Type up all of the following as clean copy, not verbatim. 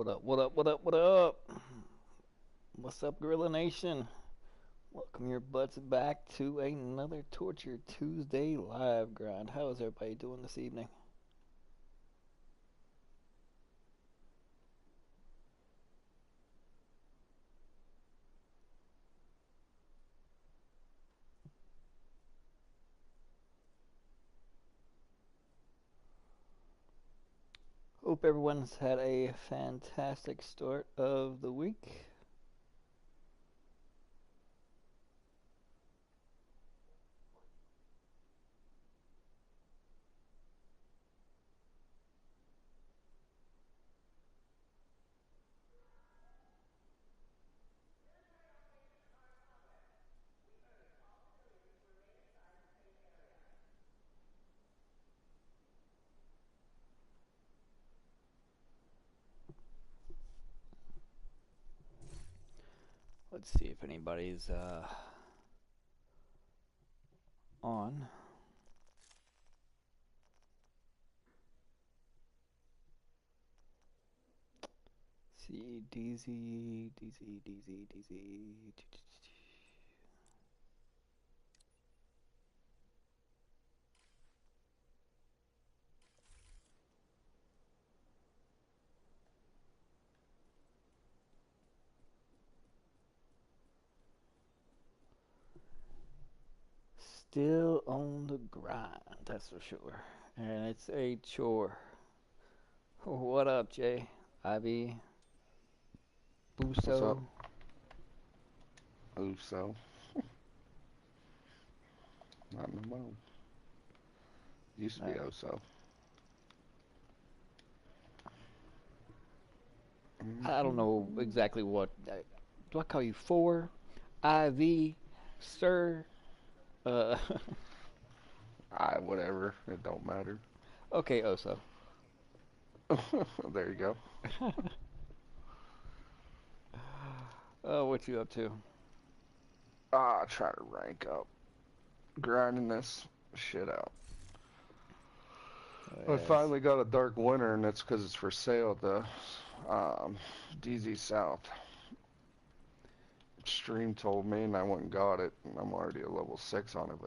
What up, what up, what up, what up? What's up, Goriila Nation? Welcome your butts back to another Torture Tuesday live grind. How is everybody doing this evening? Hope everyone's had a fantastic start of the week. Let's see if anybody's on. See, DZ. Still on the grind, that's for sure. And it's a chore. What up, Jay? Ivy? What's up? Buso? Uso. Not no more. Used to be Alright. Oso. I don't know exactly what. Do I call you four? IV? Sir? Uh, Whatever. It don't matter. okay, Oso. There you go. Oh, what you up to? Try to rank up. Grinding this shit out. Oh, I yes. finally got a Dark Winter, and that's because it's for sale at the DZ South. Stream told me, and I went and got it, and I'm already a level 6 on it.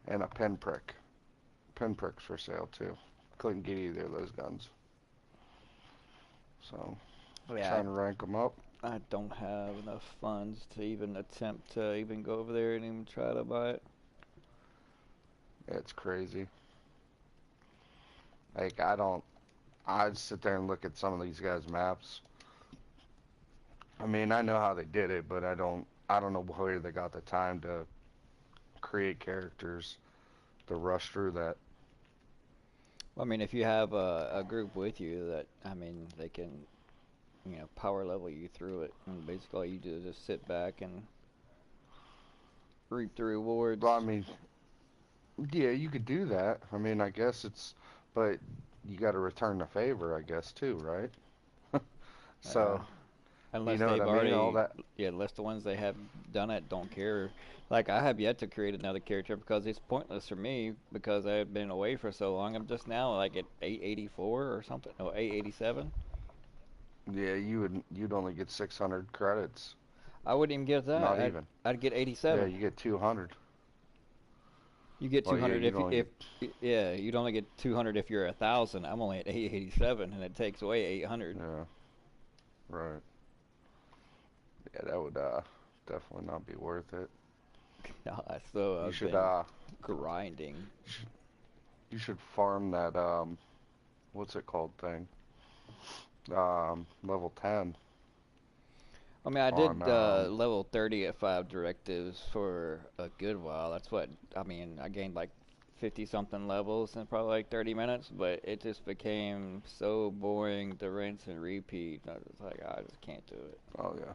And a pinprick. Pinprick's for sale, too. Couldn't get either of those guns. So, Oh, yeah, trying to rank them up. I don't have enough funds to even attempt to even go over there and even try to buy it. It's crazy. Like, I'd sit there and look at some of these guys' maps. I mean, I know how they did it, but I don't know where they got the time to create characters to rush through that. Well, I mean, if you have a group with you that, I mean, they can, power level you through it. And basically, all you do is just sit back and reap the rewards. Well, I mean, yeah, you could do that. I mean, I guess but you got to return the favor, I guess, too, right? Uh, So, you unless know what they've I mean? All already, that. yeah, unless the ones they have done it don't care. Like I have yet to create another character because it's pointless for me because I've been away for so long. I'm just now like at 884 or something. No, 887. Yeah, you'd only get 600 credits. I wouldn't even get that. Not I'd even. I'd get Yeah, 87. you get 200. You get Well, yeah, 200 you'd if only get. yeah, you'd only get 200 if you're 1,000. I'm only at 887 and it takes away 800. Yeah, right. Yeah, that would definitely not be worth it. So You I've should been grinding. sh- you should farm that what's it called thing? Level 10 I mean, I on did level 30 at 5 directives for a good while. That's what, I mean, I gained like 50 something levels in probably like 30 minutes, but it just became so boring to rinse and repeat. I was like, I just can't do it. Oh yeah.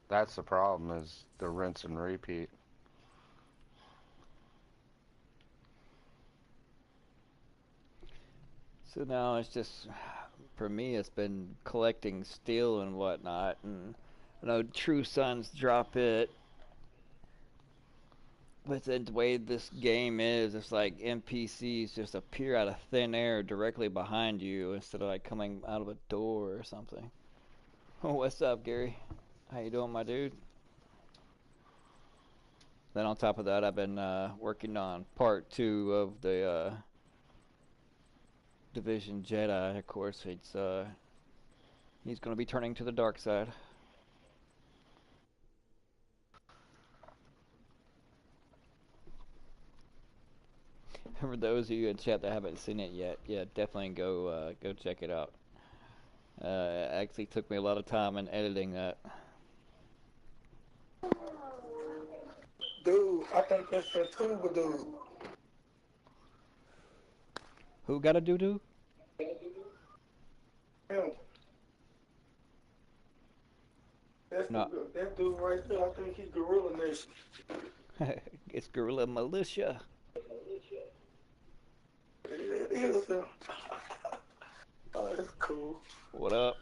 That's the problem is the rinse and repeat. So now it's just, for me, it's been collecting steel and whatnot. And I know True Sons drop it But the way this game is, it's like NPCs just appear out of thin air directly behind you instead of like coming out of a door or something. Oh, what's up, Gary? How you doing, my dude? Then on top of that, I've been working on part 2 of the Division Jedi. Of course, he's going to be turning to the dark side. For those of you in chat that haven't seen it yet, yeah, definitely go check it out. It actually took me a lot of time in editing that. Dude, I think that's that tuba dude. Who got a doo-doo? Him. No, That dude right there, I think he's Goriila Nation. it's Guerrilla Militia. It is him. Oh, that's cool. What up?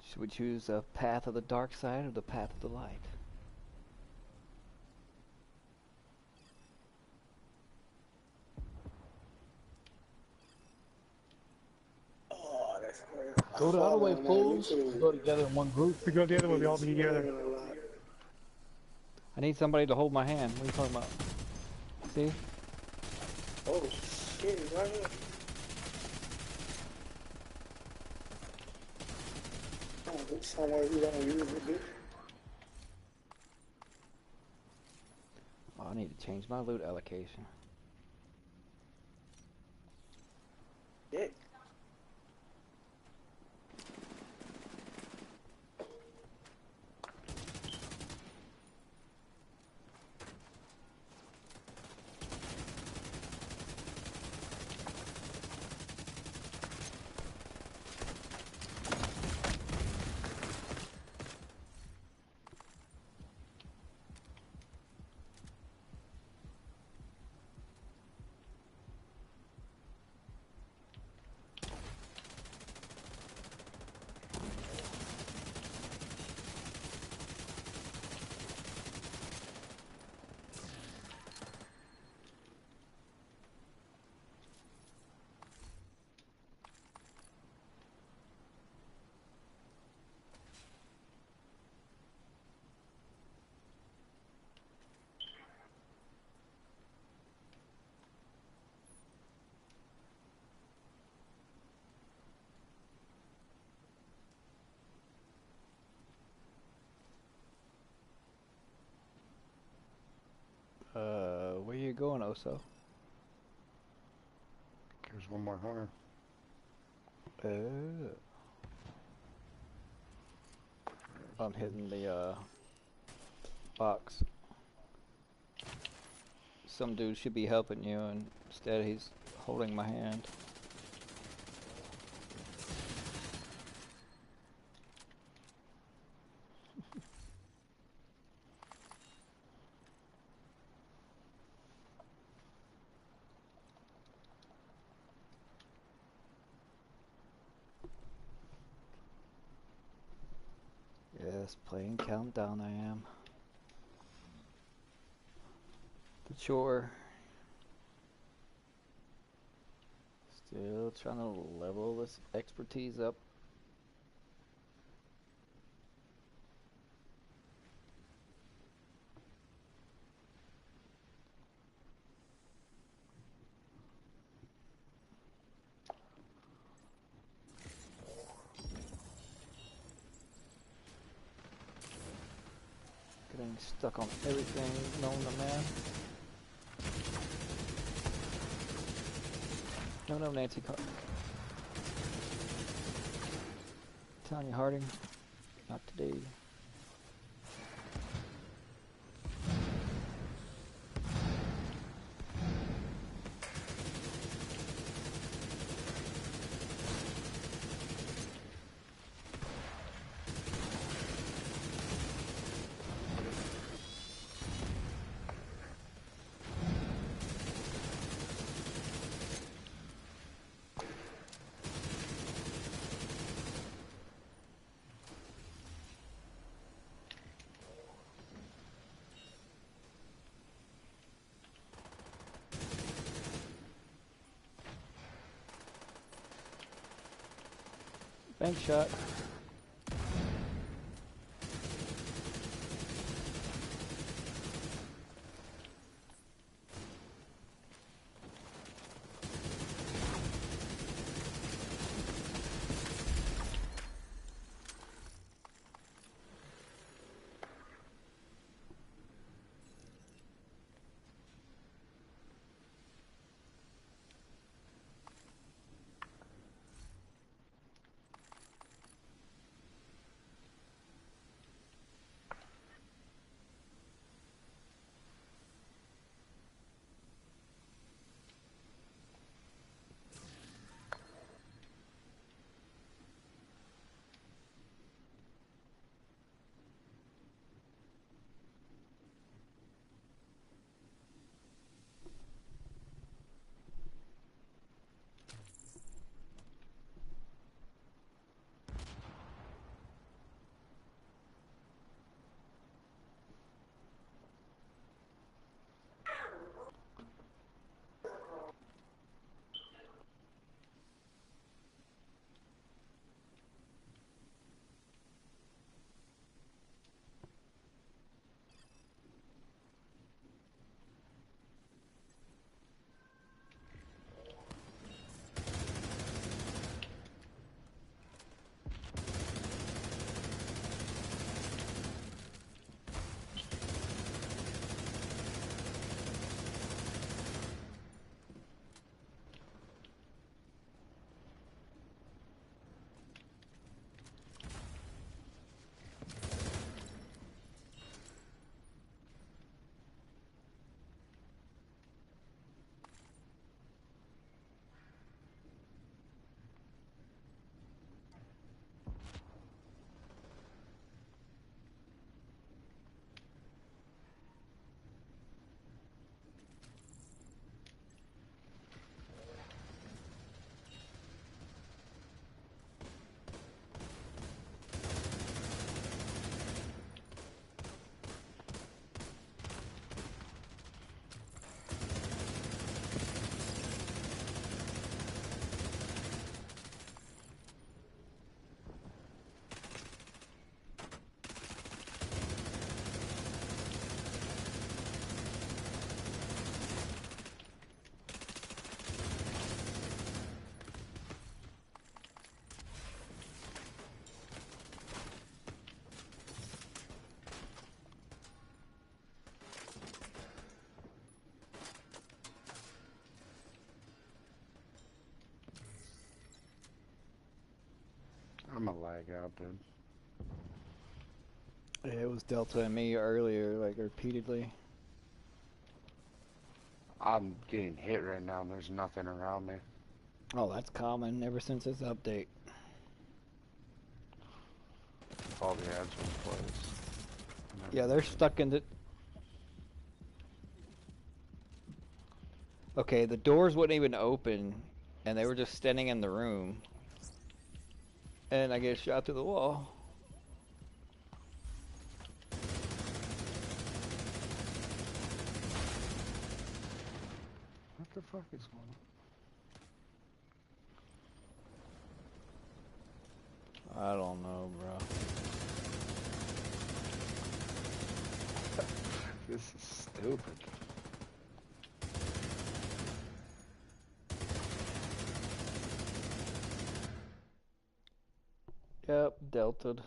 Should we choose the path of the dark side or the path of the light? Oh, that's crazy. Go the other way, fools. Go together in one group. We go the other way, we all be together. I need somebody to hold my hand. What are you talking about? See? Oh, shit, right here. Oh, there's somewhere you don't use it, bitch. Oh, I need to change my loot allocation. Yeah. Where you going, Oso? There's one more hunter. I'm hitting the box. Some dude should be helping you, and instead he's holding my hand. Yes, playing Countdown I am. The chore. Still trying to level this expertise up. Getting stuck on everything known to man. No, Nancy. Tanya Harding. Not today. Bank shot. I'm a lag out, dude. Yeah, it was Delta and me earlier, like repeatedly. I'm getting hit right now and there's nothing around me. Oh, that's common ever since this update. All the ads are in place. Yeah, they're stuck in the... Okay, the doors wouldn't even open, and they were just standing in the room. And I get shot through the wall. What the fuck is going on? I don't know, bro. This is stupid. Yep, delta'd.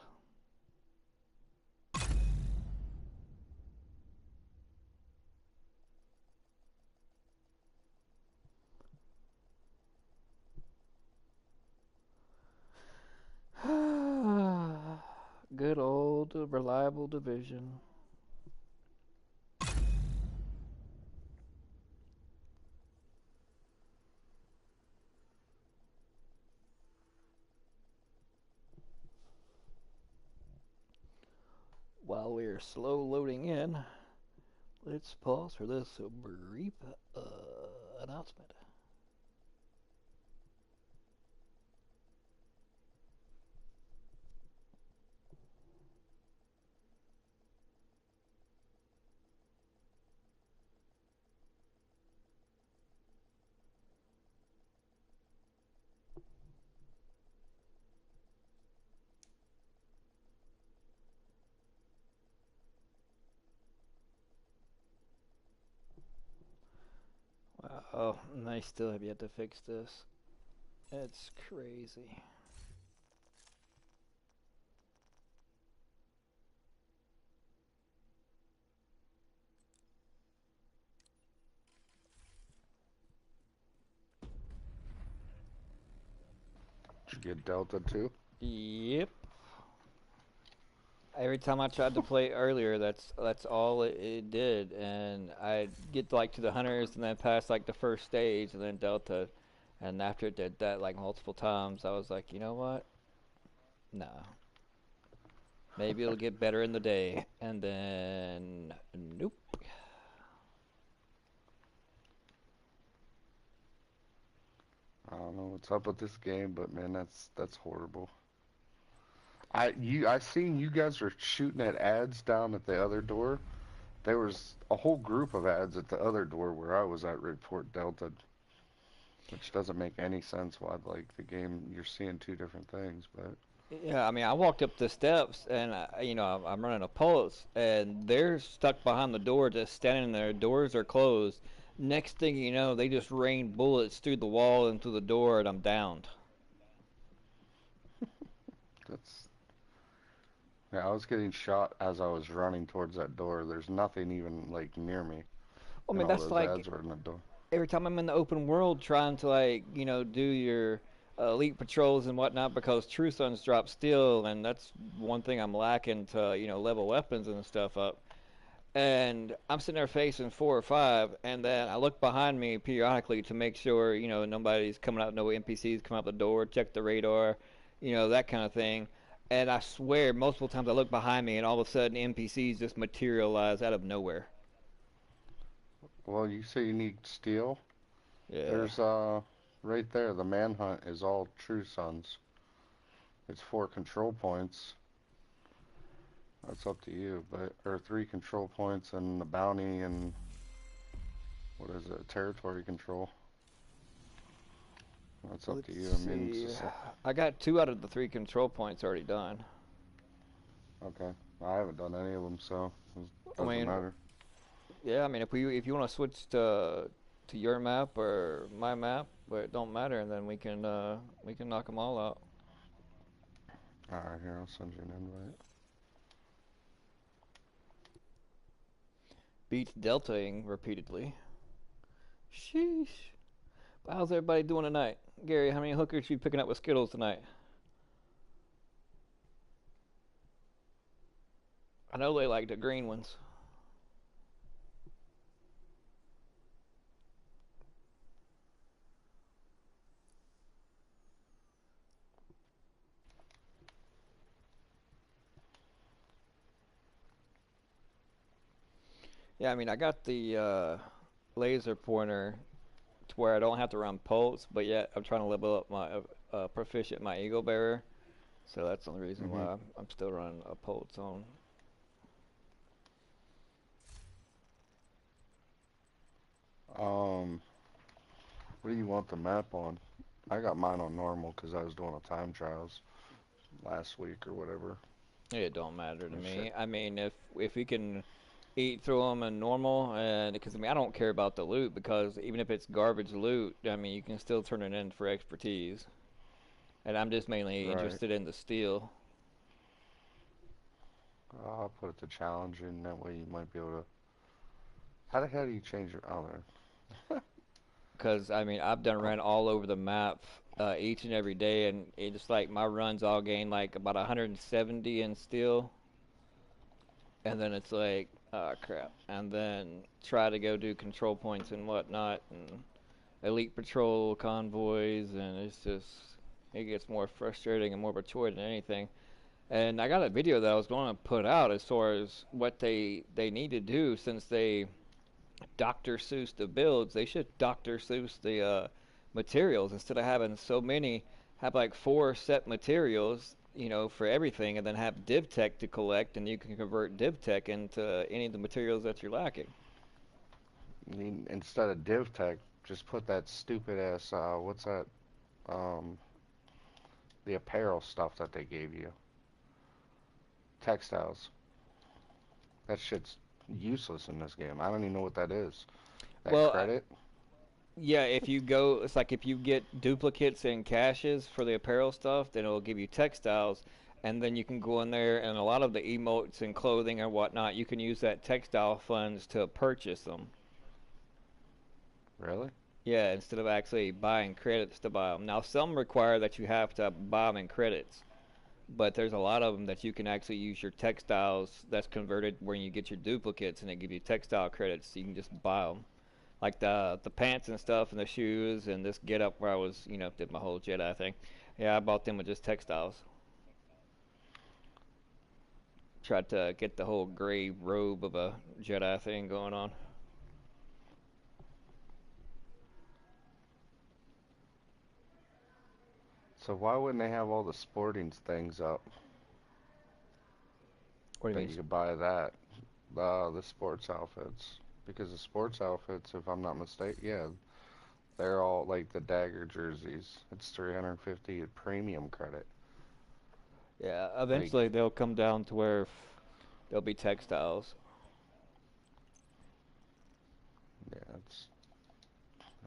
Good old reliable division. While we're slow loading in, let's pause for this brief announcement. Oh, and they still have yet to fix this. It's crazy. Did you get Delta too? Yep. Every time I tried to play earlier, that's all it did, and I'd get like to the hunters and then pass like the first stage and then Delta, and after it did that like multiple times, I was like, you know what? No. Maybe it'll get better in the day, and then nope. I don't know what's up with this game, but man, that's horrible. I seen you guys were shooting at ads down at the other door. There was a whole group of ads at the other door where I was at Report Delta, which doesn't make any sense why like the game you're seeing two different things, but Yeah, I mean, I walked up the steps and I'm running a pulse, and they're stuck behind the door, just standing there. Doors are closed. Next thing you know, they just rain bullets through the wall and through the door, and I'm downed. that's yeah, I was getting shot as I was running towards that door. There's nothing even like near me, I and mean, all that's those like ads were in the door. every time I'm in the open world trying to do your elite patrols and whatnot because True Sons drop steel, and that's one thing I'm lacking to level weapons and stuff up. And I'm sitting there facing 4 or 5, and then I look behind me periodically to make sure nobody's coming out, no NPCs come out the door, check the radar, that kind of thing. And I swear, multiple times I look behind me, and all of a sudden NPCs just materialize out of nowhere. Well, you say you need steel. Yeah. There's right there. The manhunt is all True Sons. It's 4 control points. That's up to you, but or 3 control points and the bounty and what is it? Territory control. That's up to Let's you. I mean, see. I got 2 out of the 3 control points already done. okay. I haven't done any of them, so it I doesn't mean, matter. yeah. I mean, if you want to switch to your map or my map, but it don't matter, and then we can knock them all out. All right, here I'll send you an invite. Beats deltaing repeatedly. Sheesh. But how's everybody doing tonight? Gary, how many hookers you picking up with Skittles tonight? I know they like the green ones. Yeah, I mean, I got the laser pointer to where I don't have to run pulse, but yet I'm trying to level up my proficient my eagle bearer. So that's the only reason Mm-hmm. why I'm still running a pulse on. Um, what do you want the map on? I got mine on normal because I was doing a time trials last week or whatever. It don't matter to Or me. shit. I mean, if we can eat through them in normal, and because I mean I don't care about the loot because even if it's garbage loot, I mean you can still turn it in for expertise. And I'm just mainly Right. interested in the steel. I'll put it to challenge, and that way you might be able to. How the hell do you change your? Oh, there. Because I mean I've done run all over the map each and every day, and it's like my runs all gain like about 170 in steel, and then it's like oh crap, and then try to go do control points and whatnot, and elite patrol convoys, and it's just it gets more frustrating and more mature than anything. And I got a video that I was going to put out as far as what they need to do since they Dr. Seuss the builds. They should Dr. Seuss the materials instead of having so many. Have like 4 set materials, for everything, and then have div tech to collect, and you can convert div tech into any of the materials that you're lacking. Instead of div tech, just put that stupid ass. What's that? Um, the apparel stuff that they gave you. Textiles. That shit's useless in this game. I don't even know what that is. That Well, credit? Yeah, if you go, it's like if you get duplicates and caches for the apparel stuff, then it'll give you textiles, and then you can go in there and a lot of the emotes and clothing and whatnot, you can use that textile funds to purchase them. Really? Yeah, instead of actually buying credits to buy them. Now, some require that you have to buy them in credits, but there's a lot of them that you can actually use your textiles that's converted when you get your duplicates, and they give you textile credits, so you can just buy them. Like the pants and stuff and the shoes and this get up where I was, did my whole Jedi thing. Yeah, I bought them with just textiles. Tried to get the whole gray robe of a Jedi thing going on. So why wouldn't they have all the sporting things up What do you that mean? you could buy that? The sports outfits. Because the sports outfits, if I'm not mistaken, yeah, they're all like the dagger jerseys. It's 350 at premium credit. Yeah, Like, eventually they'll come down to where they'll be textiles. yeah,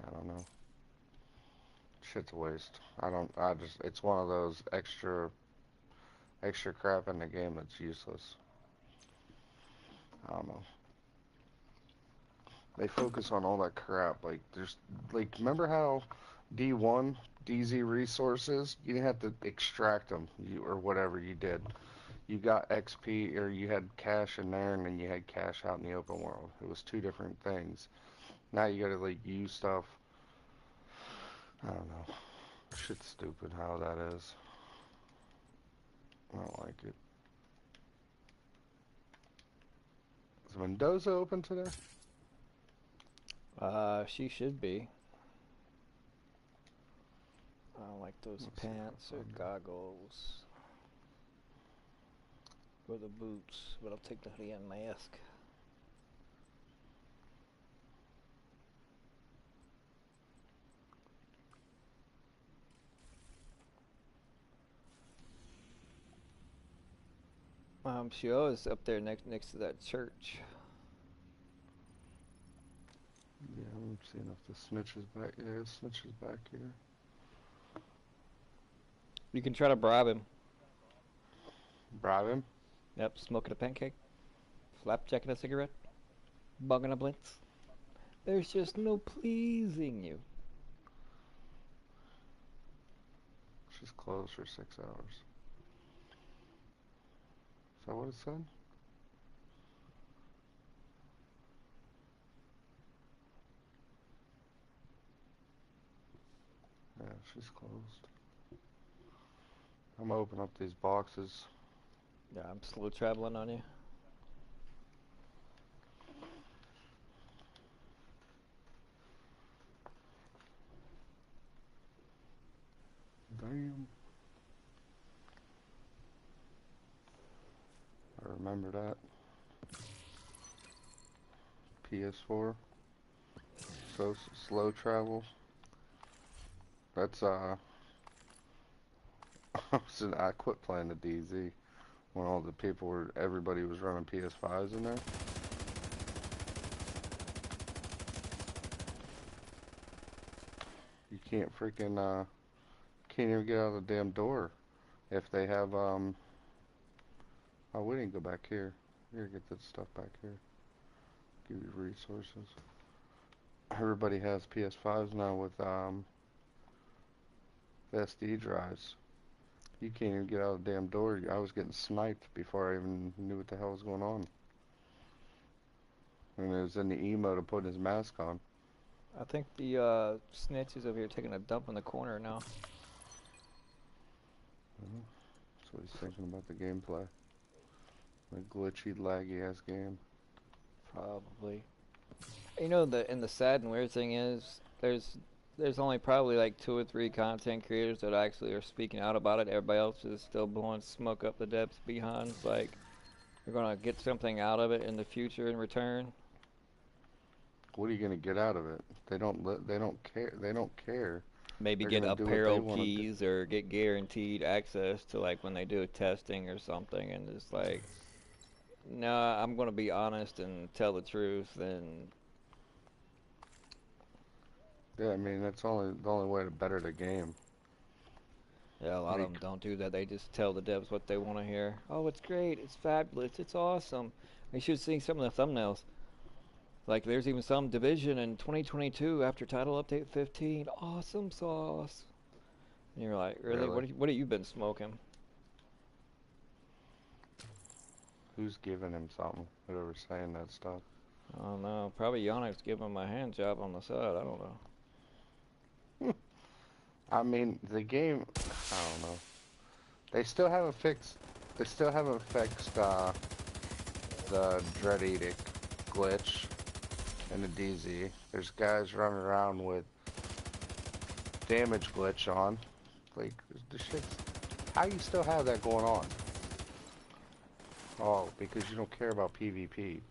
I don't know. Shit's a waste. It's one of those extra crap in the game that's useless. I don't know. They focus on all that crap. Remember how D1, DZ resources, you didn't have to extract them, or whatever you did. You got XP, or you had cash in there, and then you had cash out in the open world. It was two different things. Now you gotta, use stuff. I don't know. Shit's stupid how that is. I don't like it. Is Mendoza open today? She should be. I don't like those Let's see if I pants or find her. goggles or the boots, but I'll take the hoodie and mask. She was up there next to that church. Yeah, I'm seeing if the snitch is back. Yeah, the snitch is back here. You can try to bribe him. Bribe him? Yep, smoking a pancake, flapjacking a cigarette, bugging a blitz. There's just no pleasing you. She's closed for 6 hours. Is that what it said? Yeah, she's closed. I'm gonna open up these boxes. Yeah, I'm slow traveling on you. Damn. I remember that. PS4. So slow travel. That's I quit playing the DZ when everybody was running PS5s in there. You can't even get out of the damn door if they have oh, we didn't go back here. Here, get that stuff back here. Give you resources. Everybody has PS5s now with SD drives. You can't even get out of the damn door. I was getting sniped before I even knew what the hell was going on. And it was in the emote of putting his mask on. I think the snitch is over here taking a dump in the corner now. That's what he's thinking about the gameplay. The glitchy, laggy ass game. Probably. And the sad and weird thing is, there's only probably like 2 or 3 content creators that actually are speaking out about it. Everybody else is still blowing smoke up the depths behind. It's like you're gonna get something out of it in the future in return. What are you gonna get out of it? They don't care. They don't care. Maybe They're get gonna do what they apparel want to do. keys or get guaranteed access to like when they do testing or something, and it's like, nah, I'm gonna be honest and tell the truth, and Yeah, I mean that's only the only way to better the game. Yeah, a lot of them Make don't do that. They just tell the devs what they want to hear. Oh, it's great. It's fabulous. It's awesome. You should see some of the thumbnails. Like, there's even some Division in 2022 after Title Update 15. Awesome sauce. And you're like, really? really, What have you been smoking? who's giving him something? Whoever's saying that stuff. I don't know. Probably Yannick's giving him a hand job on the side. I don't know. I mean, the game. I don't know. They still haven't fixed. They still haven't fixed the Dread Edict glitch in the DZ. There's guys running around with damage glitch on. Like, the shit's. How you still have that going on? Oh, because you don't care about PvP.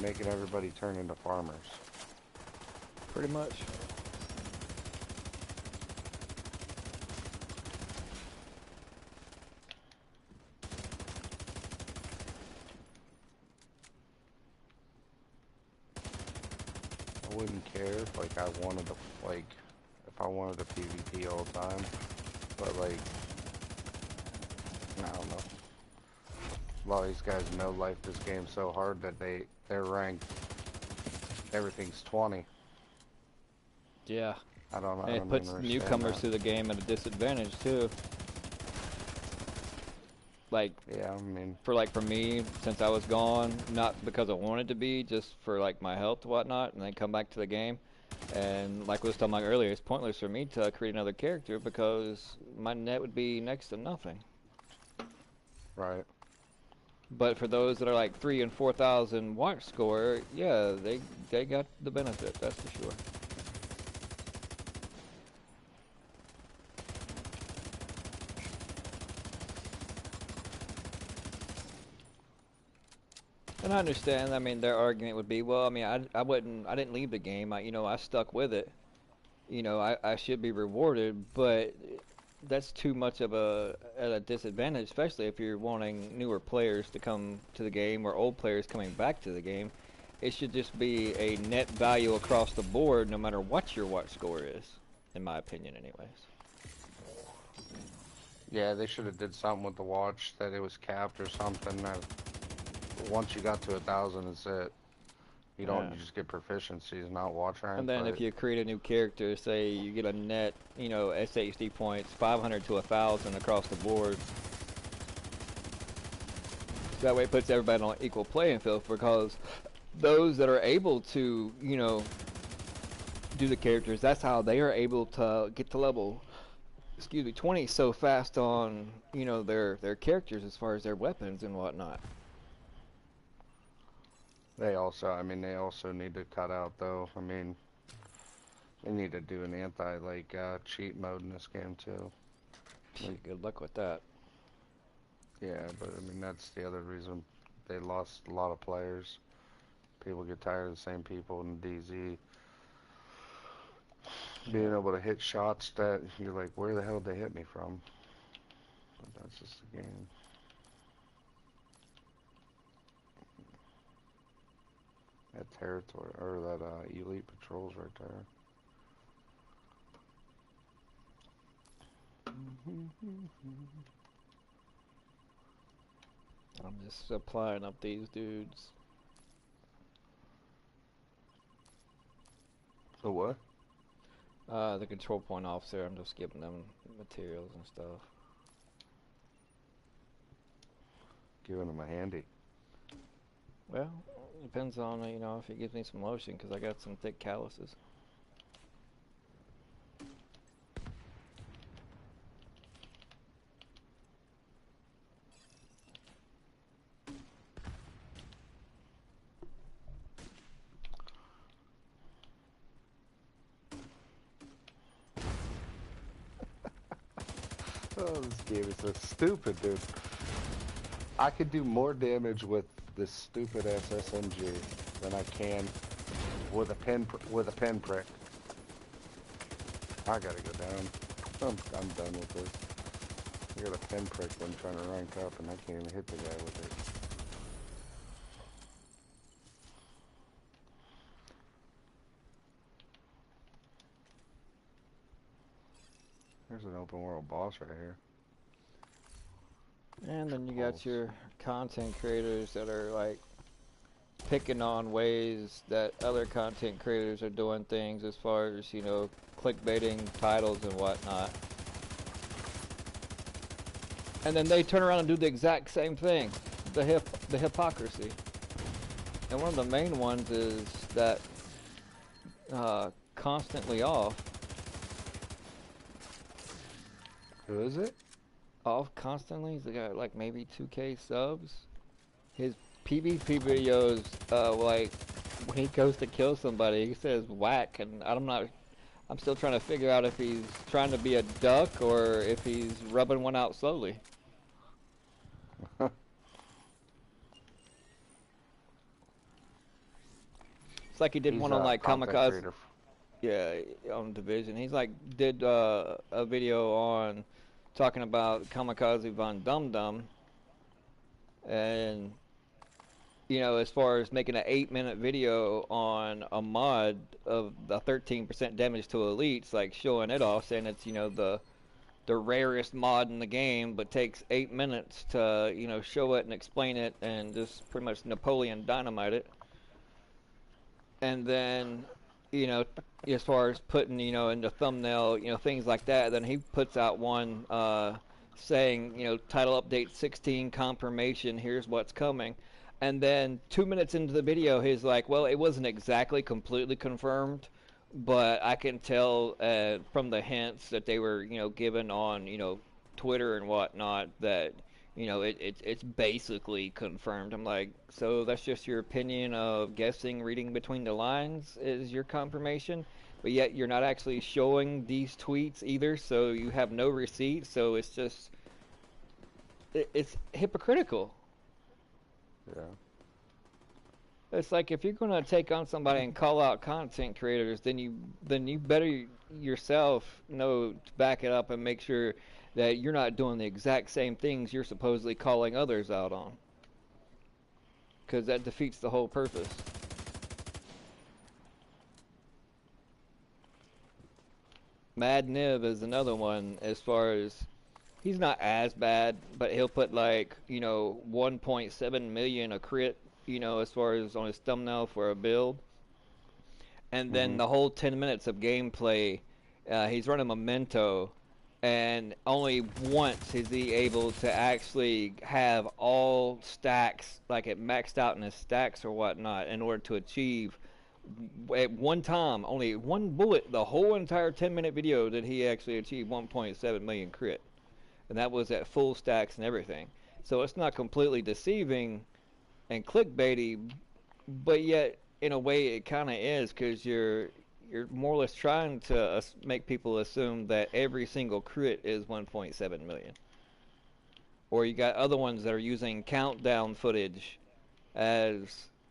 Making everybody turn into farmers. Pretty much. I wouldn't care if, like, I wanted to, like, if I wanted to PvP all the time. But, like, I don't know. A lot of these guys know life this game so hard that they're ranked. Everything's 20. Yeah. I don't And it even puts understand newcomers that. to the game at a disadvantage, too. Like, Yeah, I mean, for me, since I was gone, not because I wanted to be, just for like my health and whatnot, and then come back to the game. And like we was talking about earlier, it's pointless for me to create another character because my net would be next to nothing. right. But for those that are like 3,000 and 4,000 watch score, yeah, they got the benefit, that's for sure. And I understand. I mean, their argument would be, well, I mean, I didn't leave the game. I stuck with it. I should be rewarded, but that's too much of at a disadvantage, especially if you're wanting newer players to come to the game or old players coming back to the game. It should just be a net value across the board, no matter what your watch score is, in my opinion, anyways. Yeah, they should have did something with the watch that it was capped or something. That once you got to 1,000, it's it. You don't Yeah. just get proficiencies, not watch rank, And then but if you create a new character, say you get a net, SHD points, 500 to 1,000 across the board. That way it puts everybody on an equal playing field because those that are able to, do the characters, that's how they are able to get to level, 20 so fast on, their characters as far as their weapons and whatnot. they also need to cut out though. I mean, they need to do an cheat mode in this game too. Like, Good luck with that. yeah, but I mean that's the other reason they lost a lot of players. People get tired of the same people in DZ being able to hit shots that you're like, where the hell did they hit me from? But that's just the game. That territory, or that elite patrols right there. I'm just supplying up these dudes. The what? The control point officer, I'm just giving them materials and stuff. Giving them a handy. Well, depends on, if he gives me some lotion, because I got some thick calluses. Oh, this game is so stupid, dude. I could do more damage with this stupid SSMG than I can with a pinprick. I gotta go down. I'm done with this. I got a pinprick when trying to rank up, and I can't even hit the guy with it. open world boss right here. And then you got your content creators that are like picking on ways that other content creators are doing things as far as, you know, clickbaiting titles and whatnot. And then they turn around and do the exact same thing. The hypocrisy. And one of the main ones is that Constantly Off. Who is it? Off Constantly. He's got like maybe 2K subs. His PvP videos, like when he goes to kill somebody, he says whack, and I'm still trying to figure out if he's trying to be a duck or if he's rubbing one out slowly. It's like he did one on like Kamikaze. Yeah, on Division. He's like did a video on talking about Kamikaze Von Dum Dum, and you know, as far as making an 8-minute video on a mod of the 13% damage to elites, like showing it off, saying it's, you know, the rarest mod in the game, but takes 8 minutes to, you know, show it and explain it and just pretty much Napoleon Dynamite it. And then, you know, as far as putting, you know, in the thumbnail, you know, things like that, then he puts out one saying, you know, title update 16 confirmation, here's what's coming. And then 2 minutes into the video, he's like, well, it wasn't exactly completely confirmed, but I can tell from the hints that they were, you know, given on, you know, Twitter and whatnot that, you know, it's basically confirmed. I'm like, so that's just your opinion of guessing, reading between the lines is your confirmation, but yet you're not actually showing these tweets either, so you have no receipt, so it's just, it's hypocritical. Yeah. It's like if you're going to take on somebody and call out content creators, then you better yourself know to back it up and make sure that you're not doing the exact same things you're supposedly calling others out on. Because that defeats the whole purpose. Mad Nib is another one as far as he's not as bad, but he'll put like, you know, 1.7 million a crit, you know, as far as on his thumbnail for a build. And then the whole 10 minutes of gameplay, he's running Memento, and only once is he able to actually have all stacks, like it maxed out in his stacks or whatnot, in order to achieve, at one time, only one bullet, the whole entire 10-minute video did he actually achieve 1.7 million crit. And that was at full stacks and everything. So it's not completely deceiving and clickbaity, but yet in a way it kind of is, because you're more or less trying to make people assume that every single crit is 1.7 million. Or you got other ones that are using countdown footage as,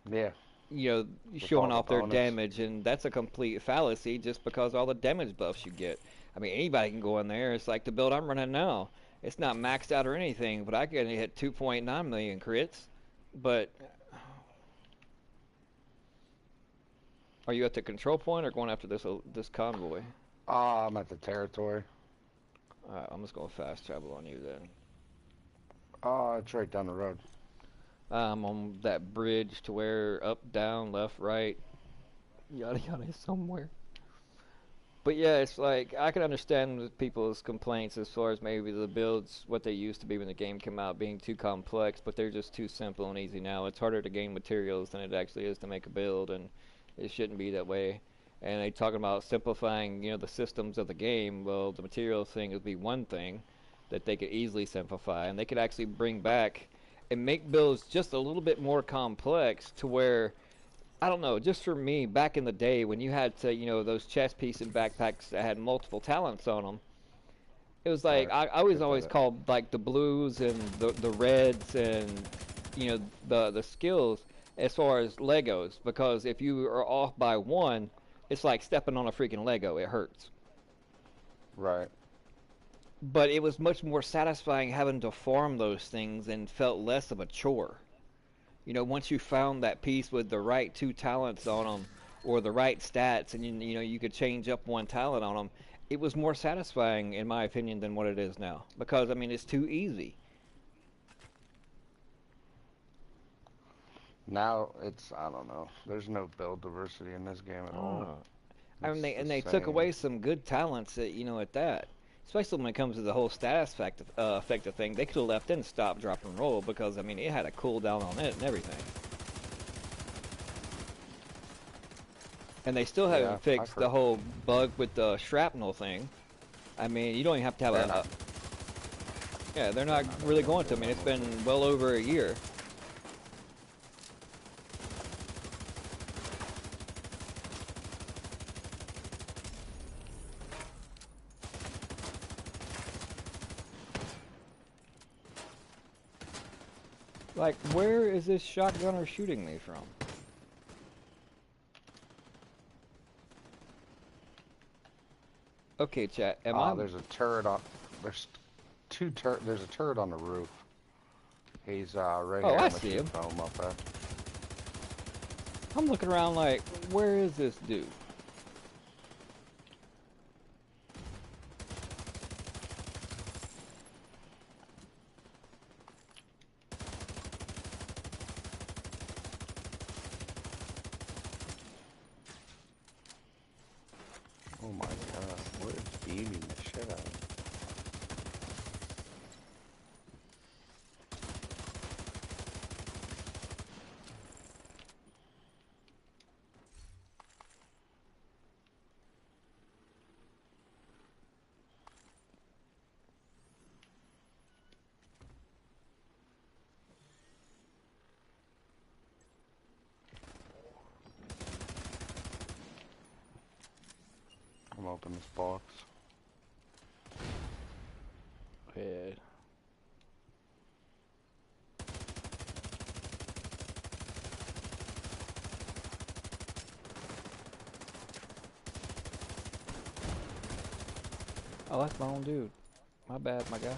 you know, showing off their damage, and that's a complete fallacy just because all the damage buffs you get. I mean, anybody can go in there. It's like the build I'm running now. It's not maxed out or anything, but I can hit 2.9 million crits. But are you at the control point or going after this convoy? I'm at the territory. Alright, I'm just going to fast travel on you then. It's right down the road. I'm on that bridge to where up, down, left, right, yada yada somewhere. But yeah, it's like, I can understand people's complaints as far as maybe the builds, what they used to be when the game came out, being too complex, but they're just too simple and easy now. It's harder to gain materials than it actually is to make a build, and it shouldn't be that way. And they talking about simplifying, you know, the systems of the game. Well, the materials thing would be one thing that they could easily simplify, and they could actually bring back and make builds just a little bit more complex to where, I don't know, just for me, back in the day when you had to, you know, those chest piece and backpacks that had multiple talents on them, it was like, I was always called like the blues and the reds and, you know, the skills as far as Legos, because if you are off by one, it's like stepping on a freaking Lego. It hurts. Right. But it was much more satisfying having to farm those things and felt less of a chore. You know, once you found that piece with the right 2 talents on them or the right stats, and you know, you could change up one talent on them, it was more satisfying, in my opinion, than what it is now. Because, I mean, it's too easy. Now it's, I don't know. There's no build diversity in this game at all. Oh. I mean, It's the they took same. away some good talents, at that. Especially when it comes to the whole status effective thing. They could have left in stop, drop, and roll because, I mean, it had a cooldown on it and everything. And they still Yeah, haven't fixed the whole bug with the shrapnel thing. I mean, you don't even have to have yeah, they're not really going to. I mean, it's been well over a year. Like, where is this shotgunner shooting me from? Okay, chat. There's a turret on. There's There's a turret on the roof. He's right here. I on the see him. foam up there. I'm looking around like, where is this dude? Oh my god, what is beaming the shit out of me? I'm open this box. Yeah. Oh, that's my own dude. My bad, my guy.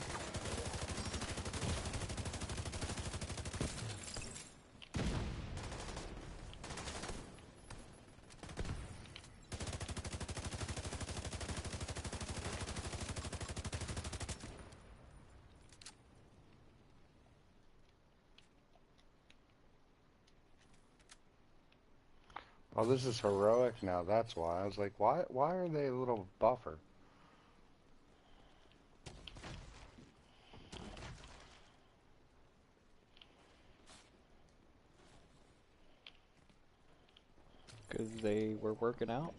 Oh, this is heroic now. That's why. I was like, why are they a little buffer? Because they were working out.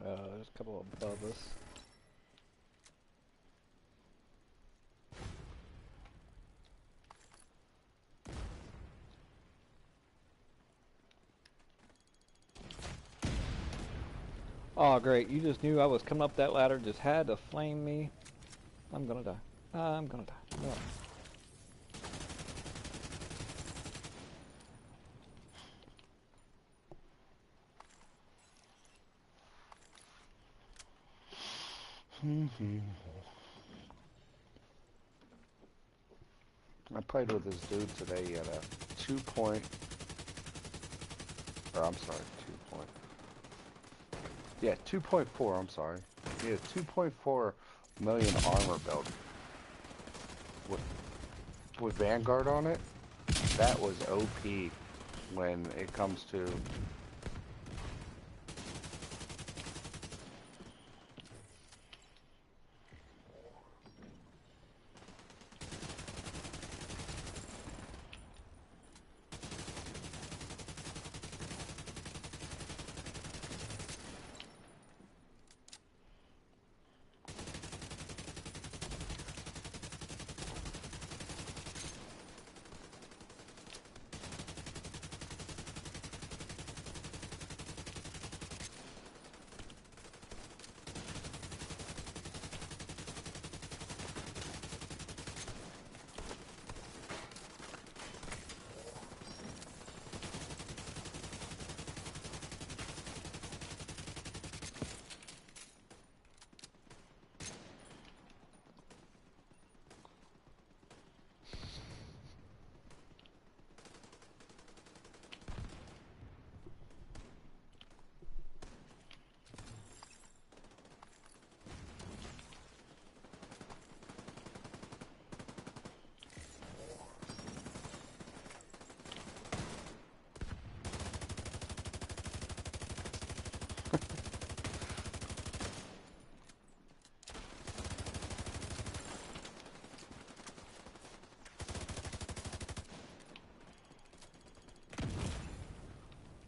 There's a couple above us. Oh, great. You just knew I was coming up that ladder, just had to flame me. I'm gonna die. I'm gonna die. No. I played with this dude today. He had a 2 point, or I'm sorry, 2 point. Yeah, 2.4. I'm sorry. He had 2.4 million armor build with Vanguard on it. That was OP when it comes to.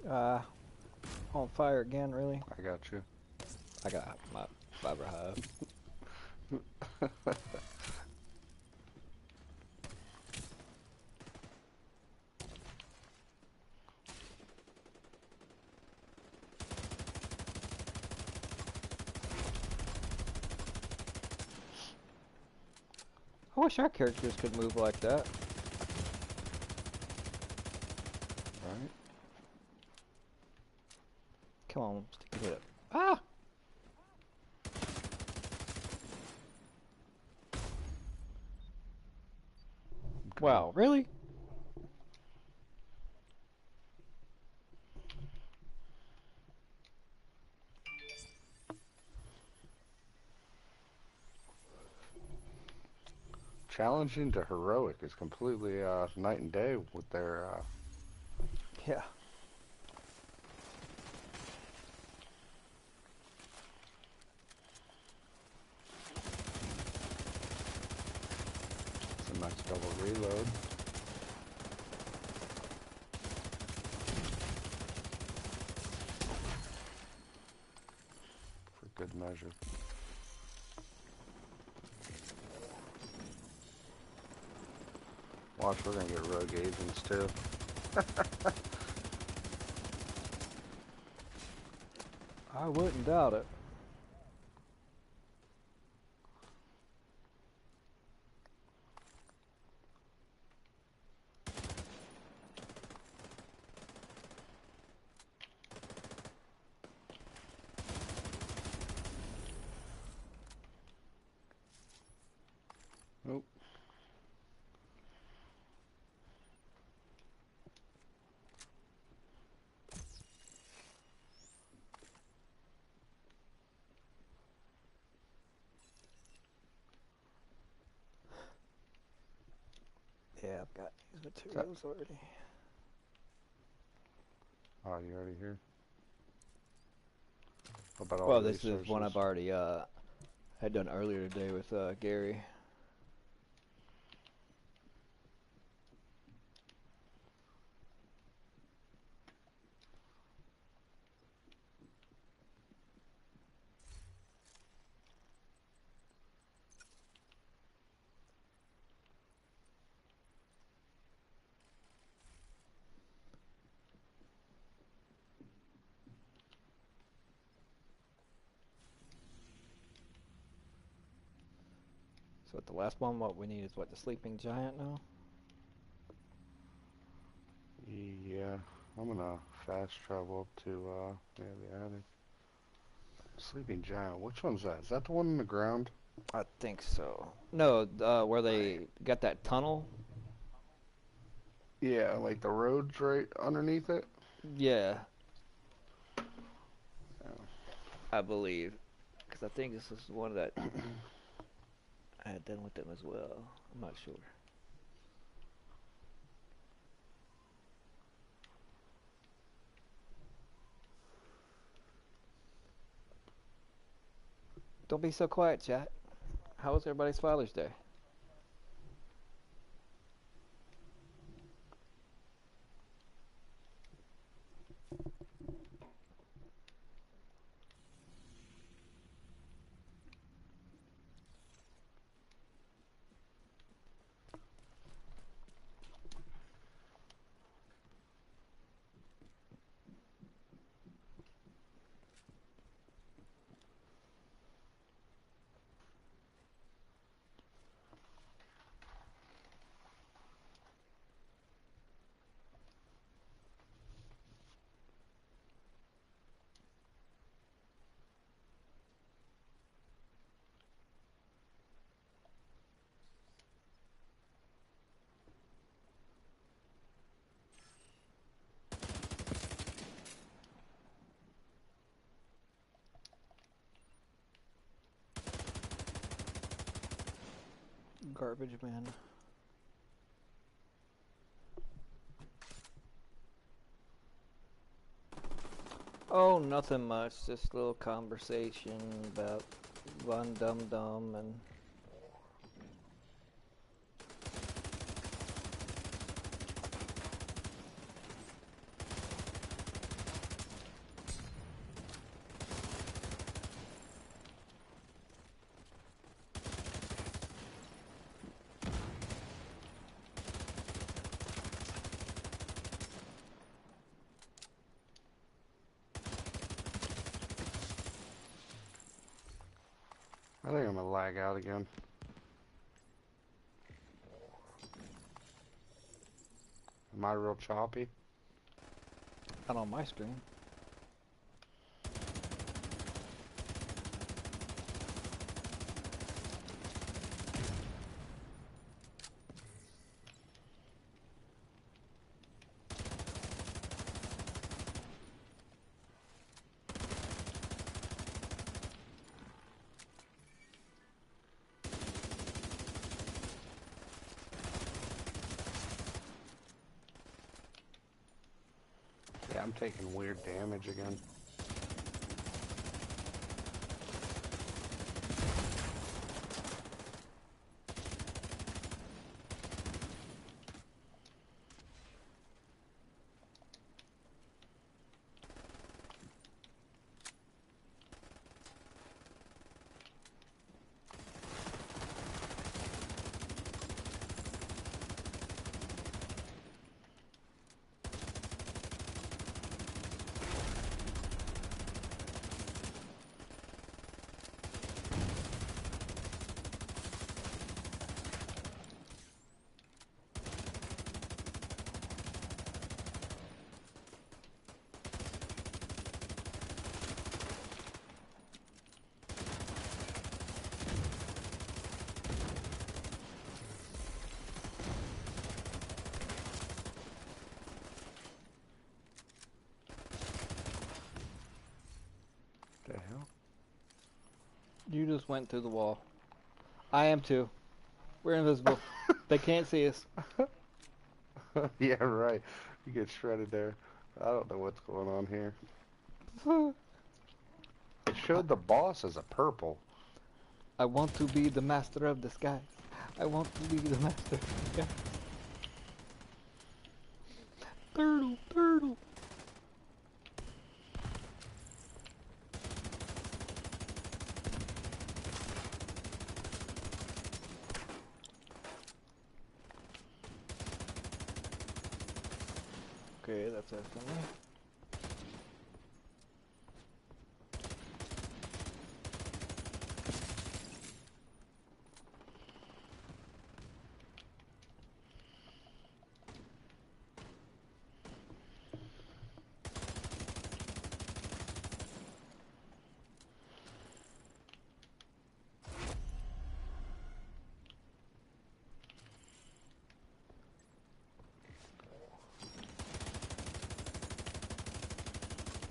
Uh, on fire again, really? I got you. I got my fiber hive. I wish our characters could move like that. Right? Come on, stick it up. Ah! Wow, really? Challenging to heroic is completely night and day with their Yeah. it's a nice double reload. For good measure. Watch, we're gonna get rogue agents too. I wouldn't doubt it. Nope. Yeah, I've got these materials already. Oh, you already here? What about all Well, the this is one I've resources? already had done earlier today with Gary. So at the last one, what we need is what, the sleeping giant now? Yeah, I'm gonna fast travel up to yeah, the attic. Sleeping giant. Which one's that? Is that the one in the ground? I think so. No, where they got that tunnel? Yeah, like the road's right underneath it. Yeah, Yeah. I believe. Because I think this is one that I had done with them as well. I'm not sure. Don't be so quiet, chat. How was everybody's Father's Day? Garbage man. Oh, nothing much. Just a little conversation about Von Dum Dum and I think I'm gonna lag out again. Am I real choppy? Not on my screen. Yeah, I'm taking weird damage again. The hell? You just went through the wall. I am too. We're invisible. They can't see us. Yeah, right. You get shredded there. I don't know what's going on here. It showed the boss as a purple. I want to be the master of disguise. I want to be the master of disguise. Turtle, turtle. Okay, that's it for me.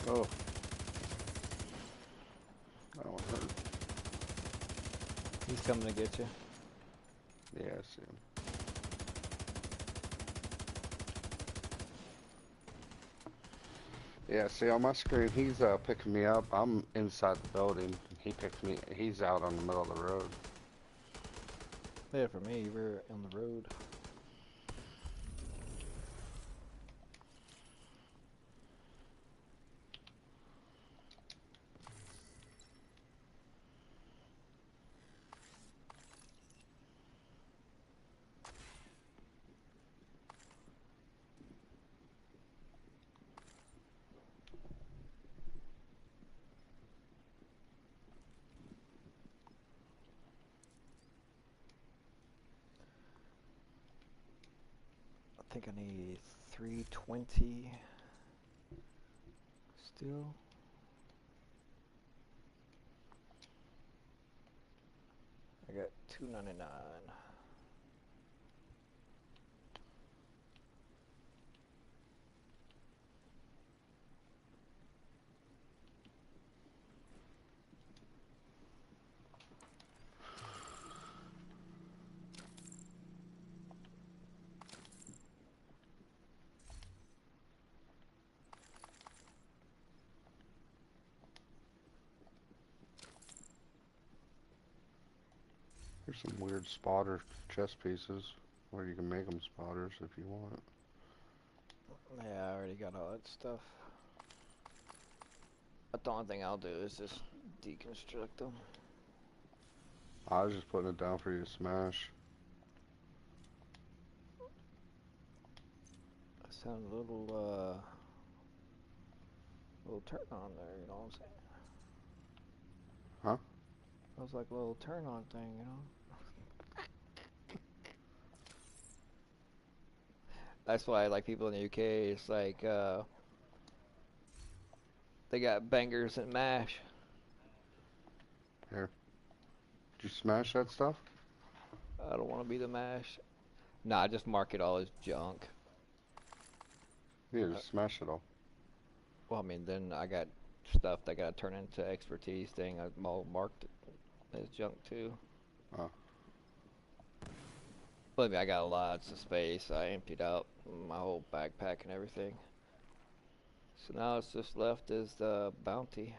Oh. That one hurt. He's coming to get you. Yeah, I see him. Yeah, see on my screen, he's picking me up. I'm inside the building. He picked me. He's out on the middle of the road. Yeah, for me, we're on the road. I think I need 320 still. I got 299. There's some weird spotter chest pieces where you can make them spotters if you want. Yeah, I already got all that stuff. But the only thing I'll do is just deconstruct them. I was just putting it down for you to smash. I sound a little turn on there, you know what I'm saying? Huh? It was like a little turn on thing, you know? That's why like people in the UK, it's like they got bangers and mash. Here. Did you smash that stuff? I don't want to be the mash. Nah, I just mark it all as junk. Yeah, just smash it all. Well, I mean, then I got stuff that got to turn into expertise thing. I'm all marked as junk too. Oh. Believe me, I got lots of space. I emptied out my whole backpack and everything. So now it's just left as the bounty.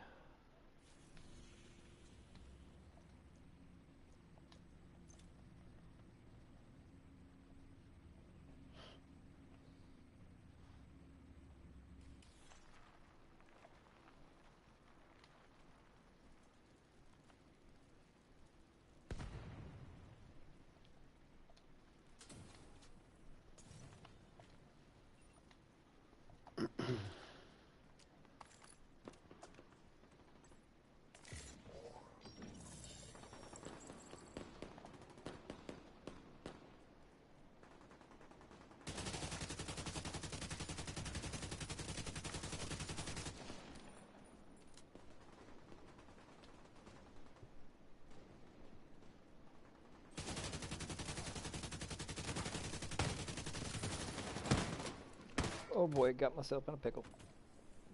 Oh boy, got myself in a pickle.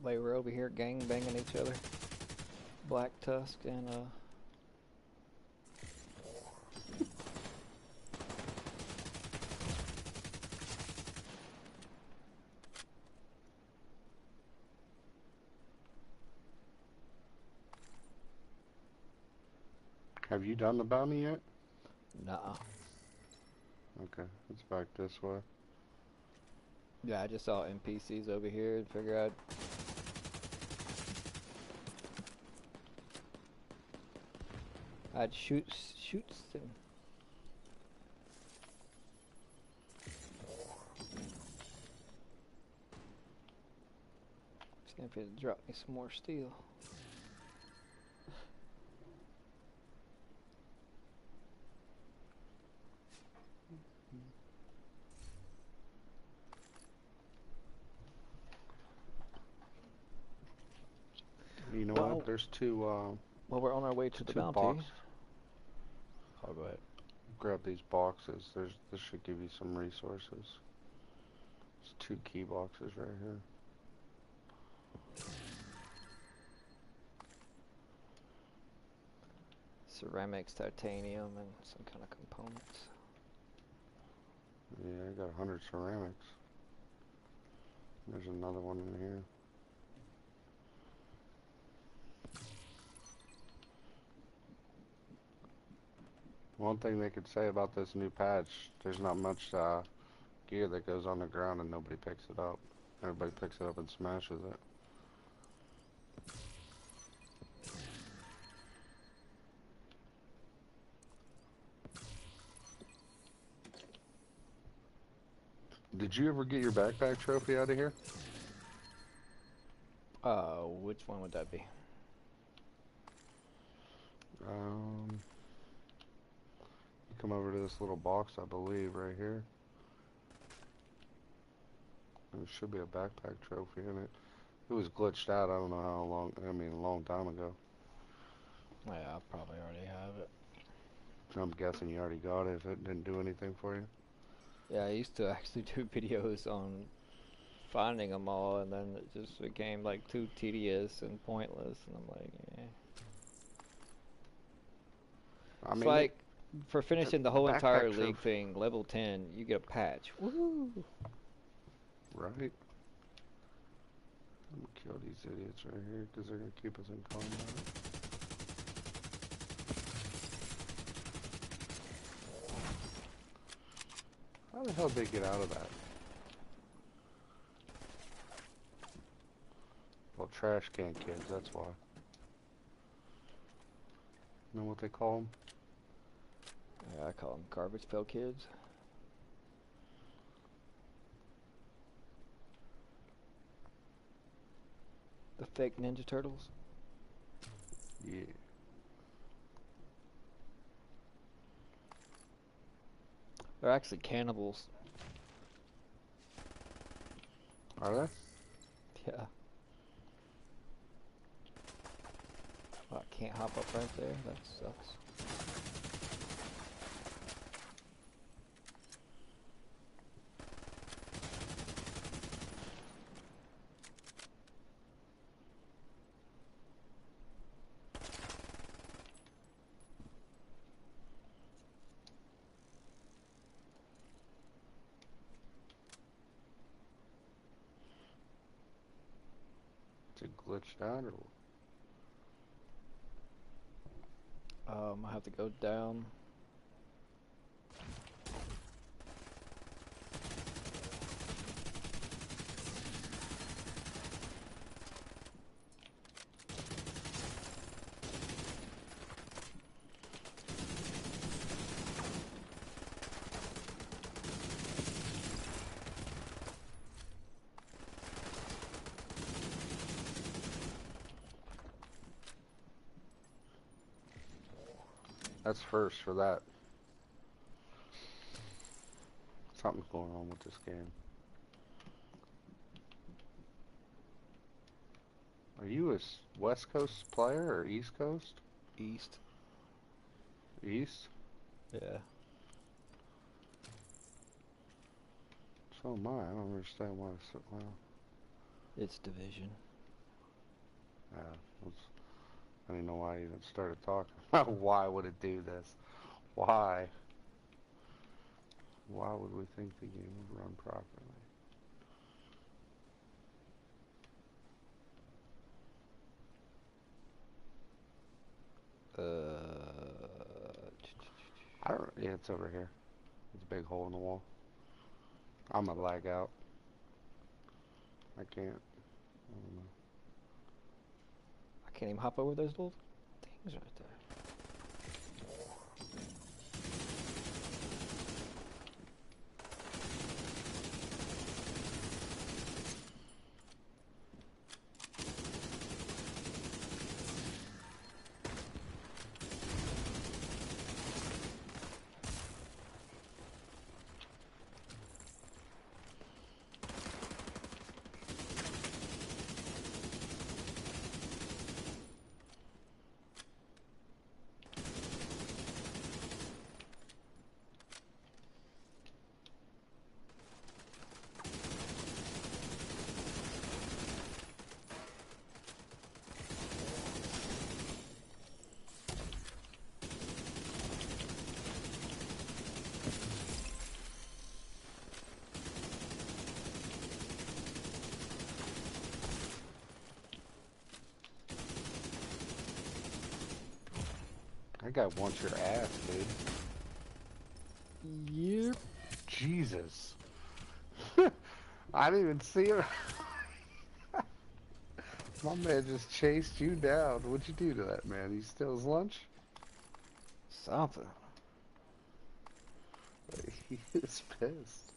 They were over here gang banging each other. Black Tusk and Have you done the bounty yet? nah. Okay, it's back this way. Yeah, I just saw NPCs over here and figured I'd shoot them. See if it'd drop me some more steel. You know Well, what? There's two, well, we're on our way to the two bounty. boxes. Oh, go ahead. Grab these boxes. This should give you some resources. There's 2 key boxes right here. Ceramics, titanium, and some kind of components. Yeah, I got 100 ceramics. There's another one in here. One thing they could say about this new patch, there's not much gear that goes on the ground and nobody picks it up. Everybody picks it up and smashes it. Did you ever get your backpack trophy out of here? Which one would that be? You come over to this little box, I believe, right here. There should be a backpack trophy in it. It was glitched out, I don't know how long, I mean, a long time ago. Yeah, I probably already have it. I'm guessing you already got it if it didn't do anything for you. Yeah, I used to actually do videos on finding them all, and then it just became like too tedious and pointless, and I'm like, yeah. I It's mean, like, for finishing the whole entire backpack league trophy. thing, level 10, you get a patch. Woohoo! Right? I'm gonna kill these idiots right here because they're gonna keep us in combat. How the hell did they get out of that? Well, trash can kids, that's why. Know what they call them? Yeah, I call them garbage pail kids. The fake Ninja Turtles. Yeah. They're actually cannibals. Are they? Yeah. Oh, I can't hop up right there. That sucks. Is it glitched out or? I have to go down. That's first for that. Something's going on with this game. Are you a West Coast player or East Coast? East. East? Yeah. So am I. I don't understand why it's so well. It's division. Yeah, I don't even know why I even started talking about why would it do this? Why? Why would we think the game would run properly? I don't. Yeah, it's over here. It's a big hole in the wall. I'm gonna lag out. I can't. I don't know. I can't even hop over those little things right there. That guy wants your ass, dude. Yep. Jesus. I didn't even see him. My man just chased you down. What'd you do to that man? He steal his lunch? Something. He is pissed.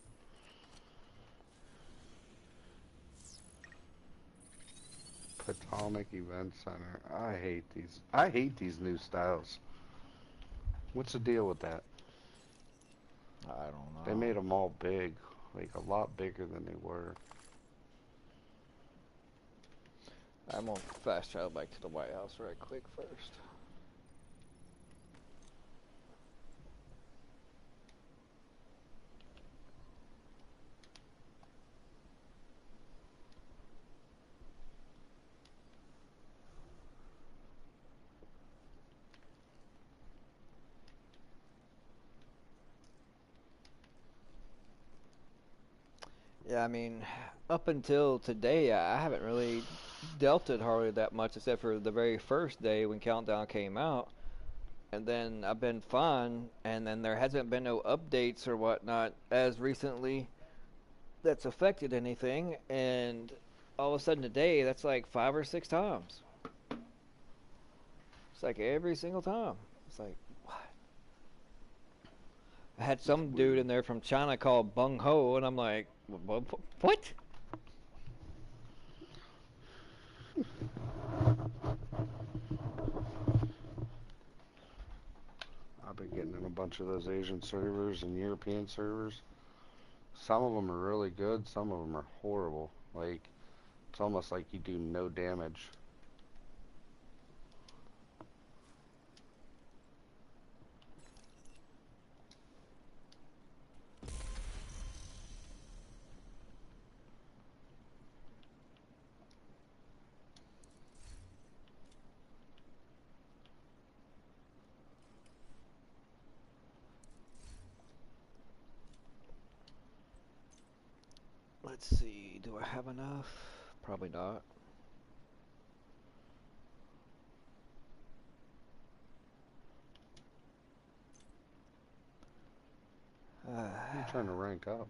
Potomac Event Center. I hate these. I hate these new styles. What's the deal with that? I don't know. They made them all big, like a lot bigger than they were. I'm gonna fast travel back to the White House right quick first. Yeah, I mean, up until today, I haven't really dealt it hardly that much, except for the very first day when Countdown came out. And then I've been fine, and then there hasn't been no updates or whatnot as recently that's affected anything. And all of a sudden today, that's like 5 or 6 times. It's like every single time. It's like, what? I had some dude in there from China called Bung Ho, and I'm like, what? I've been getting in a bunch of those Asian servers and European servers. Some of them are really good, some of them are horrible. Like, it's almost like you do no damage. Let's see, do I have enough? Probably not. I'm trying to rank up.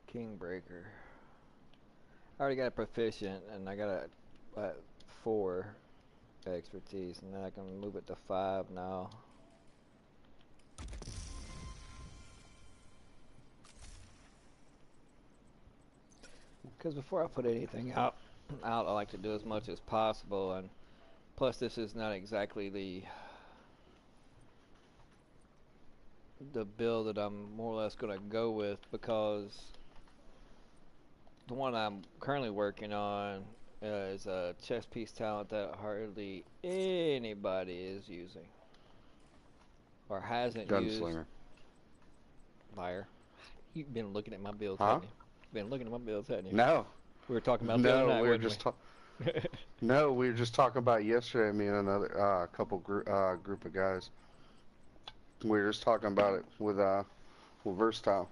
King Breaker. I already got a proficient, and I got a 4 expertise, and then I can move it to 5 now. Because before I put anything out, I like to do as much as possible, and plus this is not exactly the build that I'm more or less going to go with, because the one I'm currently working on is a chess piece talent that hardly anybody is using or hasn't used. Gunslinger. Liar. You've been looking at my builds, Huh? haven't you? Been looking at my builds, hadn't you? No. We were talking about the other night, we were wasn't just we? No, we were just talking about yesterday. Me and another couple group of guys. We were just talking about it with Versatile.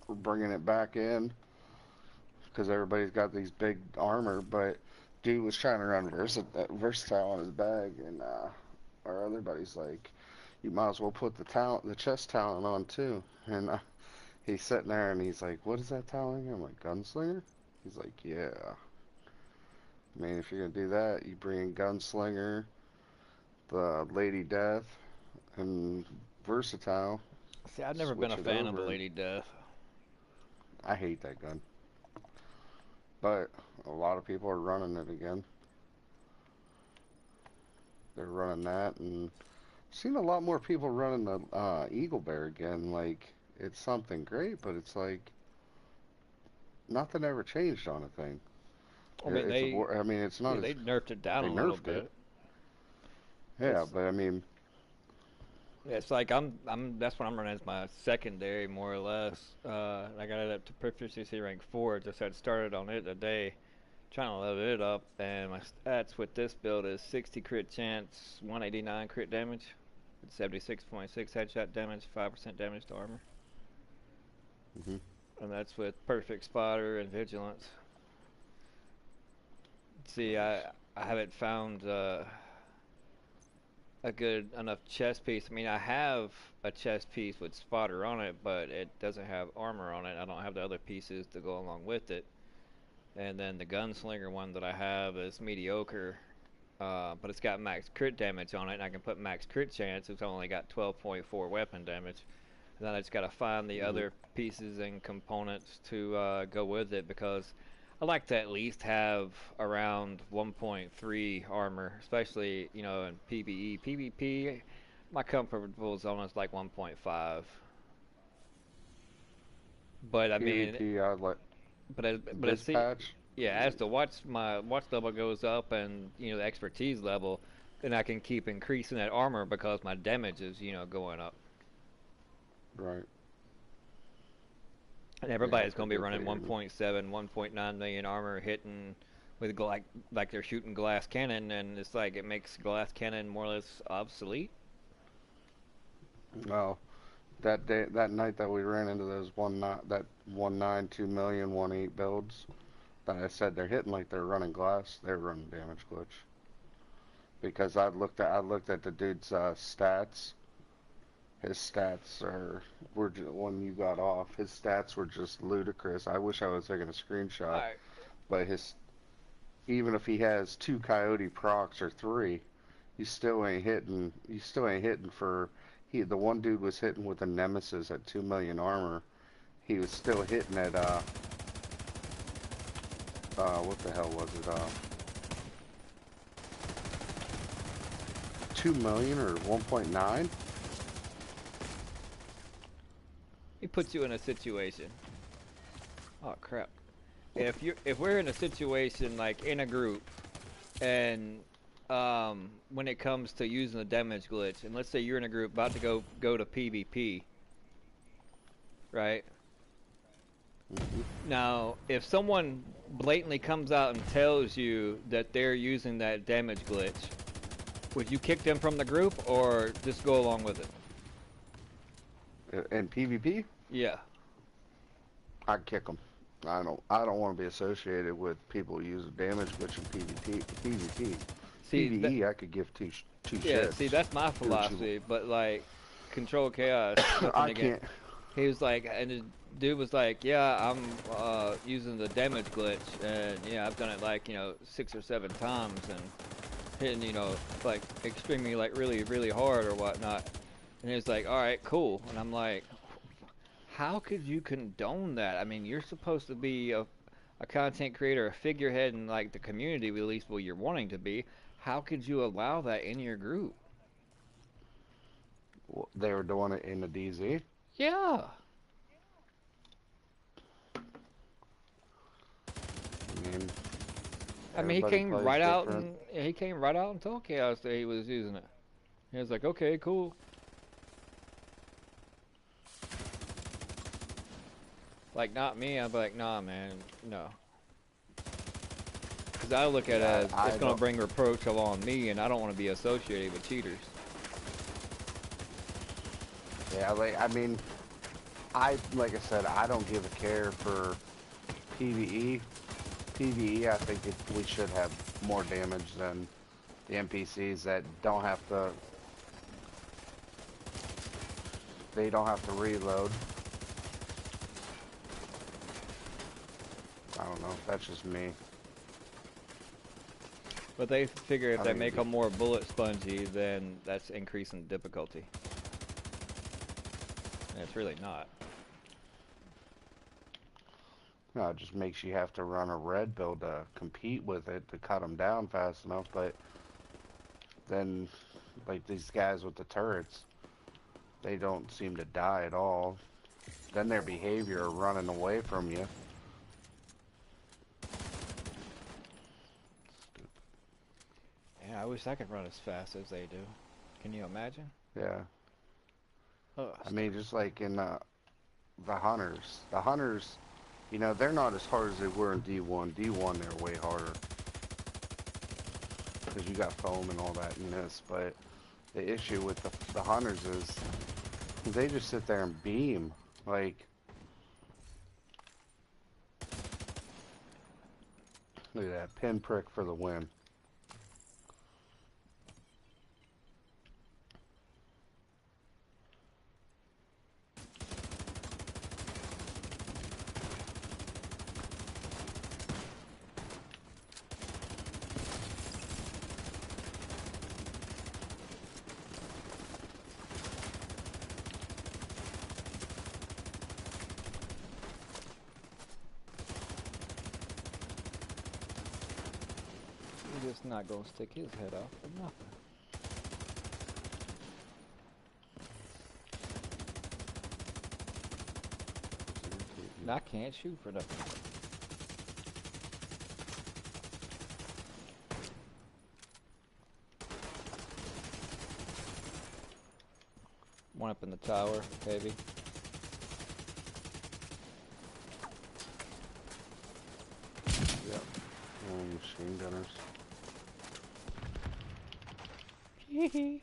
We're bringing it back in because everybody's got these big armor, but dude was trying to run Versatile on his bag, and our other buddy's like, "You might as well put the chest talent on too." And he's sitting there and he's like, "What is that talent?" I'm like, "Gunslinger." He's like, "Yeah." I mean, if you're gonna do that, you bring in Gunslinger, the Lady Death, and Versatile. See, I've never been a Switch it fan of the over. Lady Death. I hate that gun. But a lot of people are running it again. They're running that, and I've seen a lot more people running the Eagle Bear again. Like, it's something great, but it's like nothing ever changed on a thing. I mean, It's not they as nerfed it down they a little nerfed it. bit. Yeah, It's, but I mean, it's like that's what I'm running as my secondary, more or less. I got it up to proficiency rank 4. Just had started on it today, trying to level it up, and my stats with this build is 60 crit chance, 189 crit damage, 76.6 headshot damage, 5% damage to armor, mhm. and that's with perfect spotter and vigilance. See, I haven't found a good enough chest piece. I mean, I have a chest piece with spotter on it, but it doesn't have armor on it. I don't have the other pieces to go along with it. And then the gunslinger one that I have is mediocre, but it's got max crit damage on it, and I can put max crit chance. It's only got 12.4 weapon damage. And then I just got to find the other pieces and components to go with it, because I like to at least have around 1.3 armor, especially, in PvE. PvP, my comfortable zone is like 1.5. But I mean, PvP, I like but this see, patch. yeah, as the my watch level goes up, and the expertise level, then I can keep increasing that armor because my damage is going up. Right. And everybody's Yeah, going to be running figured. 1.7, 1.9 million armor, hitting with like they're shooting glass cannon, and it's like it makes glass cannon more or less obsolete. Well, that night that we ran into those 1.9, 2 million, 1.8 builds, that I said they're hitting like they're running glass, they're running damage glitch. Because I looked at the dude's stats. His stats when you got off, his stats were just ludicrous. I wish I was taking a screenshot. Right. But even if he has 2 coyote procs or 3, you still ain't hitting. You still ain't hitting for. The one dude was hitting with a nemesis at 2 million armor. He was still hitting at what the hell was it? 2 million or 1.9. He puts you in a situation. Oh crap! If we're in a situation like in a group, and when it comes to using the damage glitch, and let's say you're in a group about to go to PvP, right? Now, if someone blatantly comes out and tells you that they're using that damage glitch, would you kick them from the group or just go along with it? In PvP, Yeah. I'd kick them. I don't want to be associated with people who use damage glitch in PvP. See, PvE, I could give two yeah, shits. see, that's my philosophy, but like, Control Chaos, I can't. he was like, and the dude was like, yeah, I'm using the damage glitch, and yeah, I've done it like, 6 or 7 times, and hitting, like, extremely, like, really, really hard or whatnot. And he was like, alright, cool. And I'm like, how could you condone that? I mean, you're supposed to be a content creator, a figurehead in, like, the community, at least what you're wanting to be. How could you allow that in your group? They were doing it in the DZ. Yeah. I mean, he came right out and told Chaos that he was using it. He was like, okay, cool. Like, not me. I'd be like, nah, man, no. Because I look at it as it's going to bring reproach along me, and I don't want to be associated with cheaters. Yeah, like I said, I don't give a care for PvE. PvE, I think we should have more damage than the NPCs that don't have to. They don't have to reload. I don't know. That's just me. But they figure if they make them more bullet spongy, then that's increasing difficulty. And it's really not. No, it just makes you have to run a red build to compete with it to cut them down fast enough. But then, like these guys with the turrets, they don't seem to die at all. Then their behavior running away from you. Yeah, I wish I could run as fast as they do. Can you imagine? Yeah. Oh, I mean, just like in the hunters. The hunters, they're not as hard as they were in D1. D1, they're way harder. Because you got foam and all that in this. But the issue with the hunters is they just sit there and beam. Like, look at that. Pinprick for the win. he's just not gonna stick his head off for nothing. And I can't shoot for nothing. One up in the tower, heavy. Yep. Machine gunners. Hee.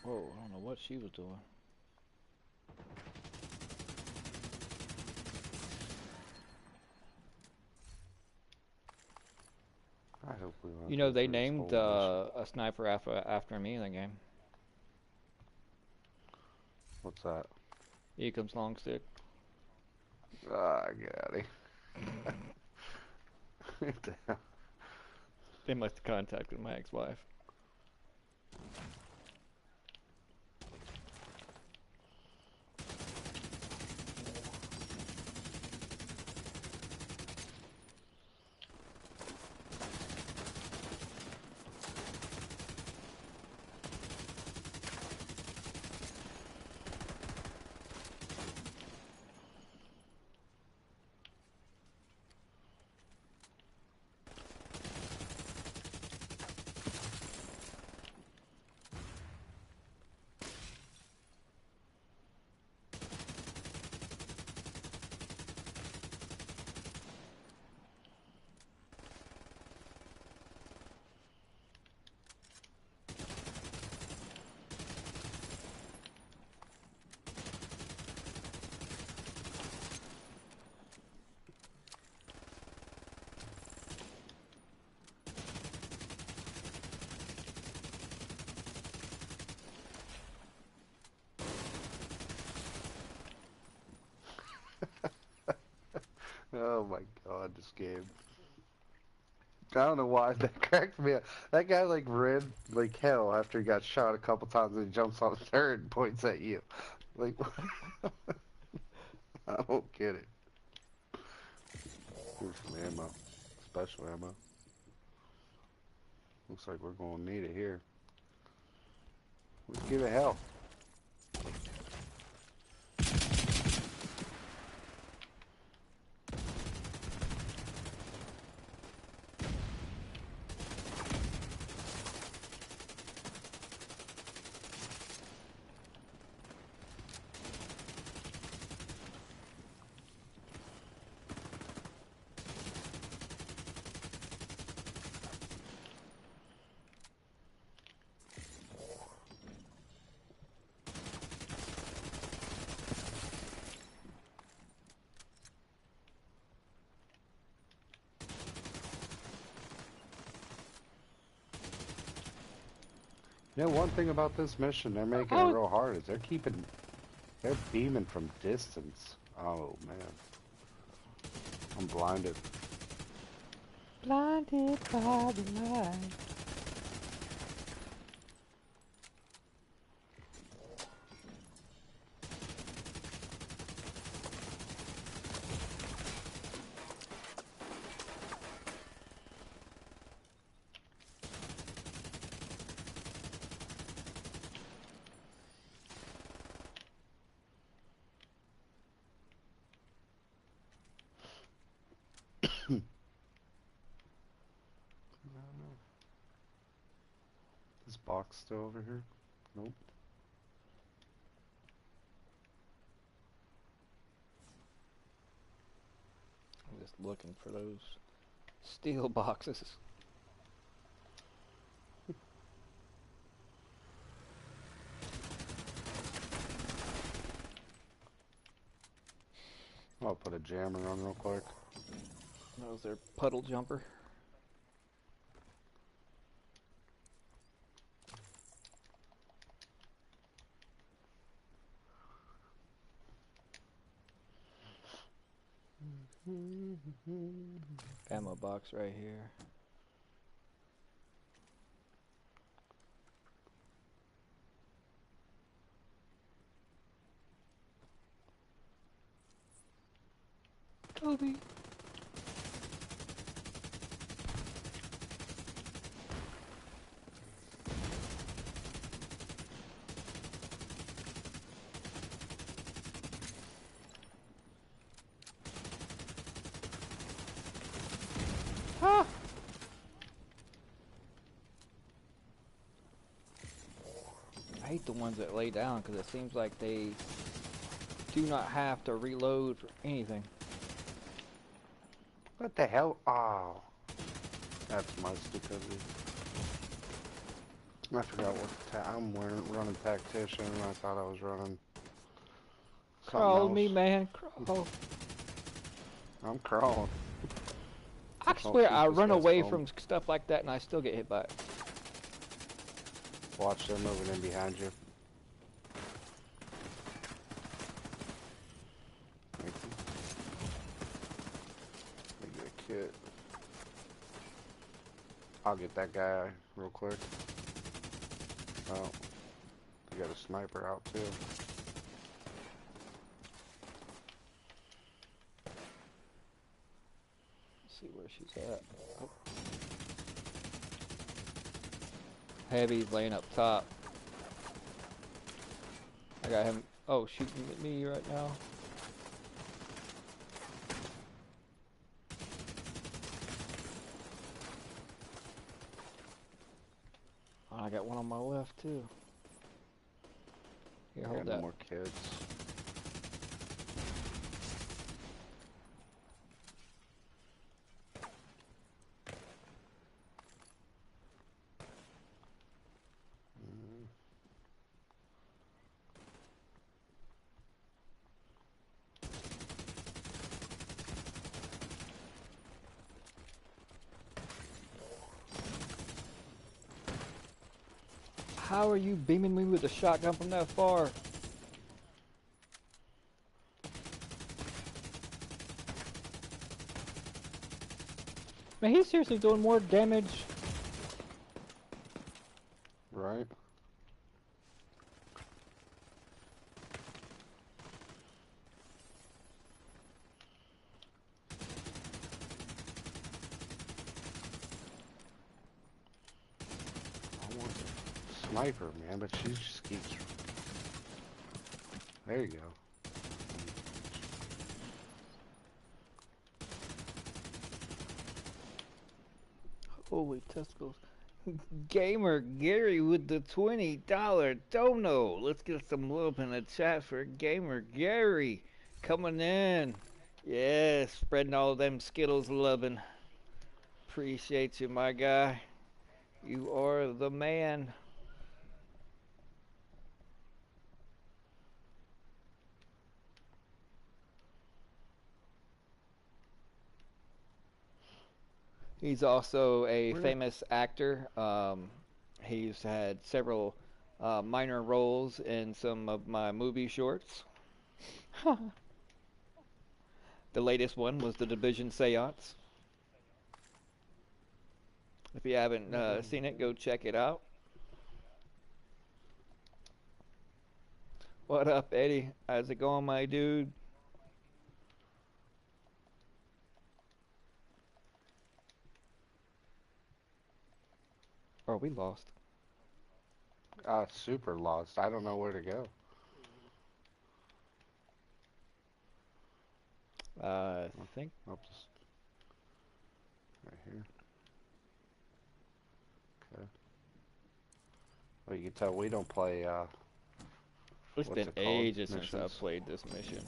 Whoa, I don't know what she was doing. I hope we won't You know, go they through this named whole mission. a sniper after me in the game. What's that? Here comes long stick. Ah, get out of here. What the hell? They must have contacted my ex-wife. Oh my god, this game. I don't know why that cracked me up. That guy like ran like hell after he got shot a couple times and he jumps on the turret and points at you. Like, I don't get it. Here's some ammo. Special ammo. Looks like we're gonna need it here. Let's give it hell. You know, one thing about this mission, they're making it real hard, is they're beaming from distance. Oh, man. I'm blinded. Blinded by the light. This box still over here? Nope. I'm just looking for those steel boxes. I'll put a jammer on real quick. That was their puddle jumper. Ammo box right here. Toby. Ah! I hate the ones that lay down because it seems like they do not have to reload for anything. What the hell? Oh. That's my stupidity. I forgot what I'm running tactician and I thought I was running something Crawl else. me, man, crawl. I'm crawling. I Don't swear shoot I this run guy's away phone. from stuff like that and I still get hit by it. Watch, they're moving in behind you. I'll get that guy real quick. Oh, you got a sniper out too. Let's see where she's at. Oh. Heavy's laying up top. I got him. Oh, shooting at me right now. Oh, I got one on my left too. Here, hold No that. more kids. How are you beaming me with a shotgun from that far? Man, he's seriously doing more damage. Right. I want a sniper, man, but she just keeps. There you go. Holy testicles. Gamer Gary with the $20 dono. Let's get some love in the chat for Gamer Gary. Coming in. Yeah, spreading all them Skittles loving. Appreciate you, my guy. You are the man. He's also a famous actor. He's had several minor roles in some of my movie shorts. The latest one was The Division Seance. If you haven't seen it, go check it out. What up, Eddie? How's it going, my dude? Oh, we lost. Super lost. I don't know where to go. I think. I'll just right here. Okay. Well, you can tell we don't play. It's what's been it called? ages since Missions. I've played this mission.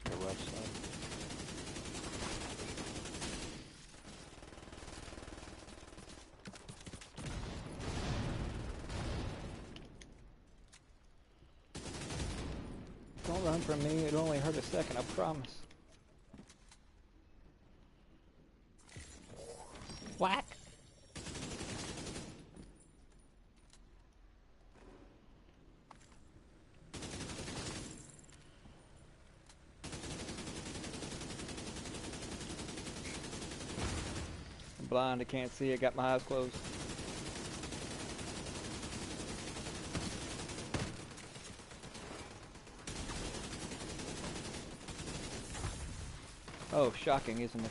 The left side. Don't run from me. It only hurt a second, I promise. Whack! I'm blind, I can't see. I got my eyes closed. Oh, shocking, isn't it?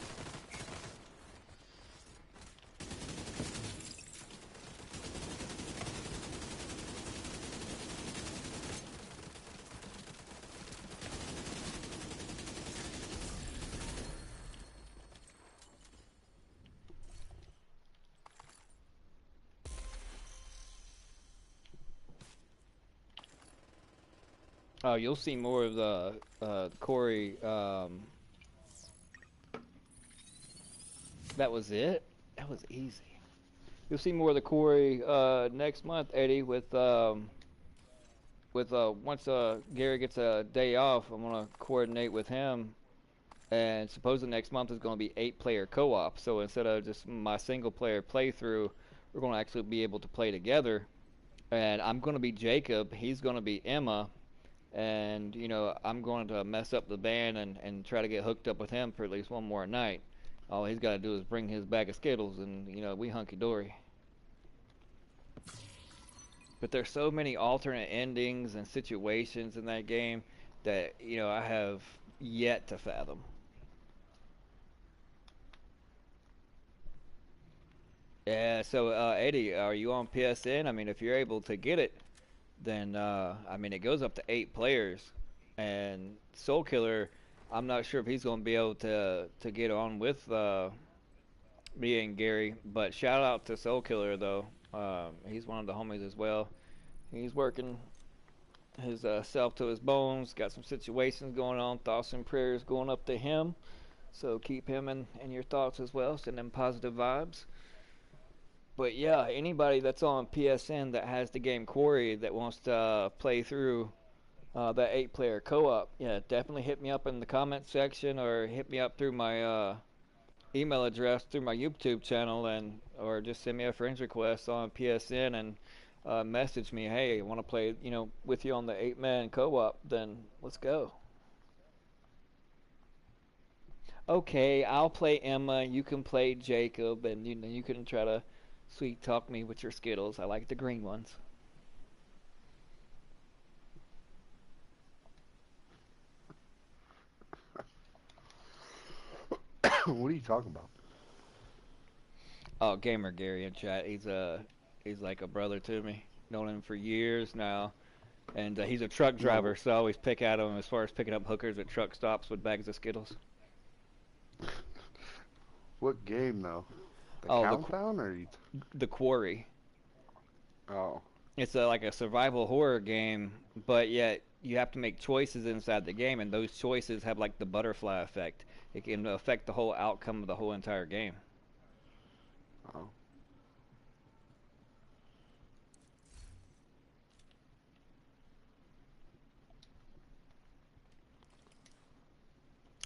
Oh, you'll see more of the Corey. That was it. That was easy. You'll see more of the Corey next month, Eddie. With once Gary gets a day off, I'm gonna coordinate with him And supposedly next month is going to be 8-player co-op. So instead of just my single-player playthrough, we're going to actually be able to play together. And I'm going to be Jacob. He's going to be Emma. And, you know, I'm going to mess up the band and try to get hooked up with him for at least one more night. All he's got to do is bring his bag of Skittles, and, you know, we hunky-dory. But there's so many alternate endings and situations in that game that, you know, I have yet to fathom. Yeah, so Eddie, are you on PSN? I mean, if you're able to get it, then I mean, it goes up to 8 players, and Soul Killer, I'm not sure if he's going to be able to get on with me and Gary, but shout out to Soul Killer though. He's one of the homies as well. He's working his self to his bones. Got some situations going on. Thoughts and prayers going up to him. So keep him in your thoughts as well. Send him positive vibes. But yeah, anybody that's on PSN that has the game Quarry that wants to play through that 8-player co-op, yeah, definitely hit me up in the comment section or hit me up through my email address through my YouTube channel, and or just send me a friends request on PSN and message me, hey, I want to play, you know, with you on the 8-man co-op. Then let's go. Okay, I'll play Emma. You can play Jacob, and you know you can try to sweet talk me with your Skittles. I like the green ones. What are you talking about? Oh, Gamer Gary in chat. He's like a brother to me. Known him for years now, and he's a truck driver, so I always pick at him as far as picking up hookers at truck stops with bags of Skittles. What game though? The Oh, Countdown or you? The Quarry. Oh. It's like a survival horror game, but yet you have to make choices inside the game, and those choices have like the butterfly effect. It can affect the whole outcome of the whole entire game. Oh.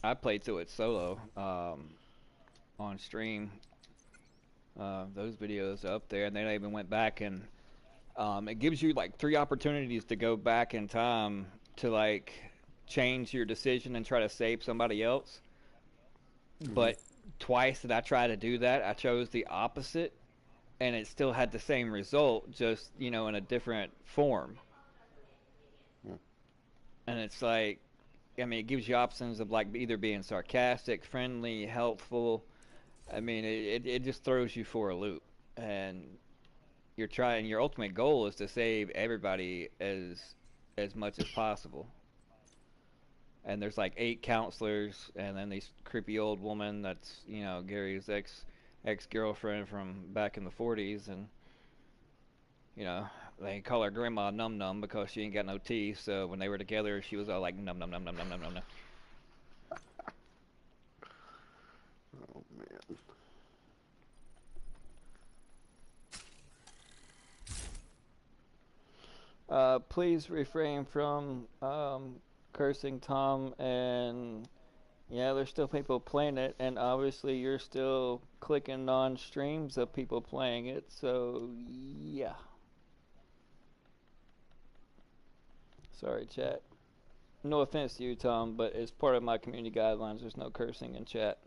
I played through it solo on stream. Those videos are up there, and then I even went back and it gives you like 3 opportunities to go back in time to like change your decision and try to save somebody else. Mm-hmm. But twice that I tried to do that, I chose the opposite, and it still had the same result, just, you know, in a different form. Yeah. And it's like, I mean, it gives you options of like either being sarcastic, friendly, helpful. I mean, it just throws you for a loop, and you're trying. Your ultimate goal is to save everybody as much as possible. And there's like 8 counselors, and then this creepy old woman that's, you know, Gary's ex-girlfriend from back in the 40s, and you know, they call her Grandma Num Num because she ain't got no teeth. So when they were together, she was all like num num num num num num num num. Oh man. Please refrain from cursing Tom, and yeah, there's still people playing it, and obviously you're still clicking on streams of people playing it, so yeah. Sorry, chat. No offense to you, Tom, but as part of my community guidelines, there's no cursing in chat.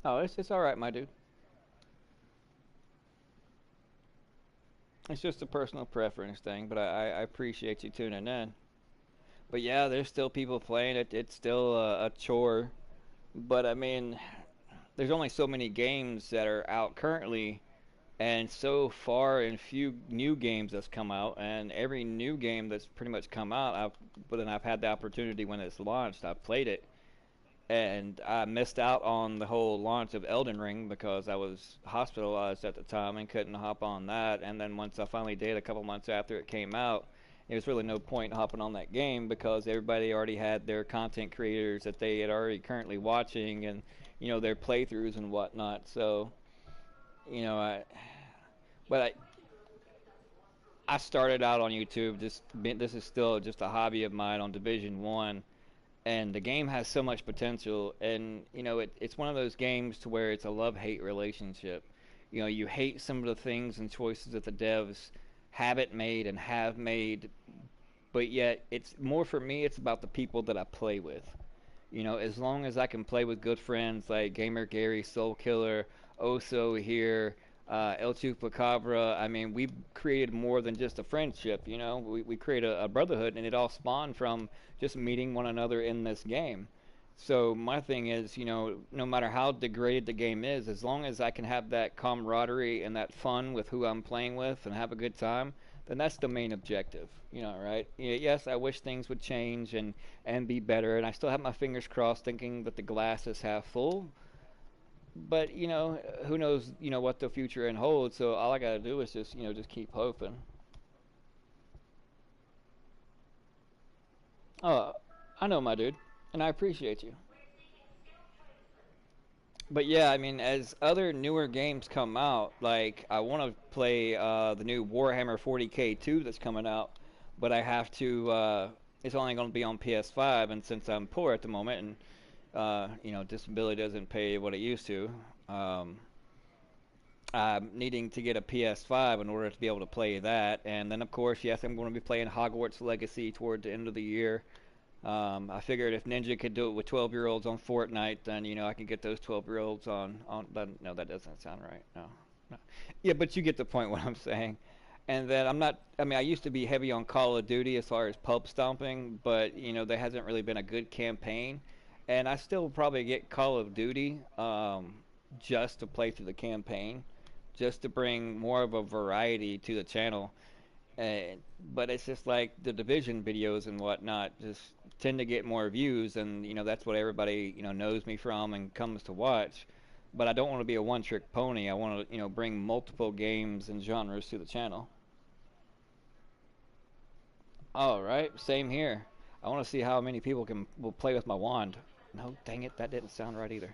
Oh, it's all right, my dude. It's just a personal preference thing, but I appreciate you tuning in. But yeah, there's still people playing it. It's still a chore. But I mean, there's only so many games that are out currently, and so far and few new games that's come out. And every new game that's pretty much come out, I've had the opportunity when it's launched. I've played it. And I missed out on the whole launch of Elden Ring because I was hospitalized at the time and couldn't hop on that. And then once I finally did, a couple months after it came out, there was really no point hopping on that game because everybody already had their content creators that they had already currently watching, and, you know, their playthroughs and whatnot. So, you know, I started out on YouTube. This is still just a hobby of mine on Division One, and the game has so much potential. And it's one of those games to where it's a love-hate relationship. You hate some of the things and choices that the devs haven't made and have made, but yet it's more for me. It's about the people that I play with. As long as I can play with good friends like Gamer Gary, Soul Killer, Oso here, El Chupacabra, I mean, we've created more than just a friendship, We create a brotherhood, and it all spawned from just meeting one another in this game. So my thing is, no matter how degraded the game is, as long as I can have that camaraderie and that fun with who I'm playing with and have a good time, then that's the main objective, right? Yes, I wish things would change and be better, and I still have my fingers crossed, thinking that the glass is half full. But who knows, what the future holds. So all I gotta do is just keep hoping. Oh, I know, my dude, and I appreciate you. But yeah, I mean, as other newer games come out, like I want to play the new Warhammer 40K 2 that's coming out, but I have to. It's only going to be on PS5, and since I'm poor at the moment, and disability doesn't pay what it used to, um, I'm needing to get a PS5 in order to be able to play that. And then, of course, yes, I'm going to be playing Hogwarts Legacy toward the end of the year. I figured if Ninja could do it with 12-year-olds on Fortnite, then I can get those 12-year-olds on. No, that doesn't sound right. No, no. Yeah, but you get the point. What I'm saying. And then I'm not. I mean, I used to be heavy on Call of Duty as far as pub stomping, but there hasn't really been a good campaign. And I still probably get Call of Duty just to play through the campaign, just to bring more of a variety to the channel. Uh, but it's just like the division videos and whatnot just tend to get more views, and that's what everybody knows me from and comes to watch. But I don't want to be a one-trick pony. I want to bring multiple games and genres to the channel. All right, same here. I want to see how many people will play with my wand. No, dang it, that didn't sound right either.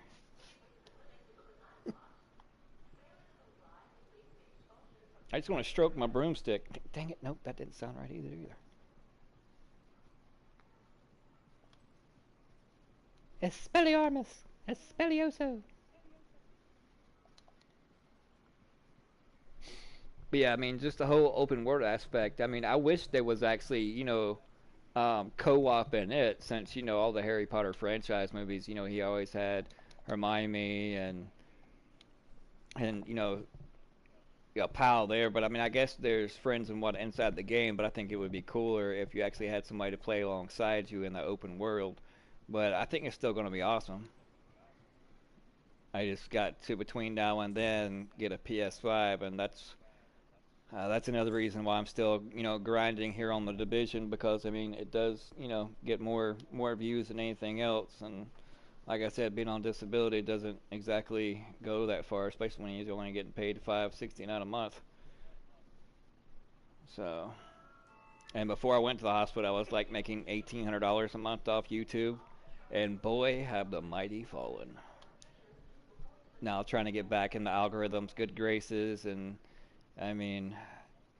I just want to stroke my broomstick. Dang it, nope, that didn't sound right either. Expelliarmus! Expellioso! But yeah, I mean, just the whole open world aspect. I mean, I wish there was actually, co-op in it, since all the Harry Potter franchise movies. He always had Hermione and pal there. But I mean, I guess there's friends and what inside the game. But I think it would be cooler if you actually had somebody to play alongside you in the open world. But I think it's still going to be awesome. I just got to, between now and then, get a PS5, and that's another reason why I'm still, grinding here on the division, because I mean it does, get more views than anything else, and like I said, being on disability doesn't exactly go that far, especially when you're only getting paid $5.69 a month. So, and before I went to the hospital, I was like making $1,800 a month off YouTube, and boy, have the mighty fallen. Now trying to get back in the algorithm's good graces, and I mean,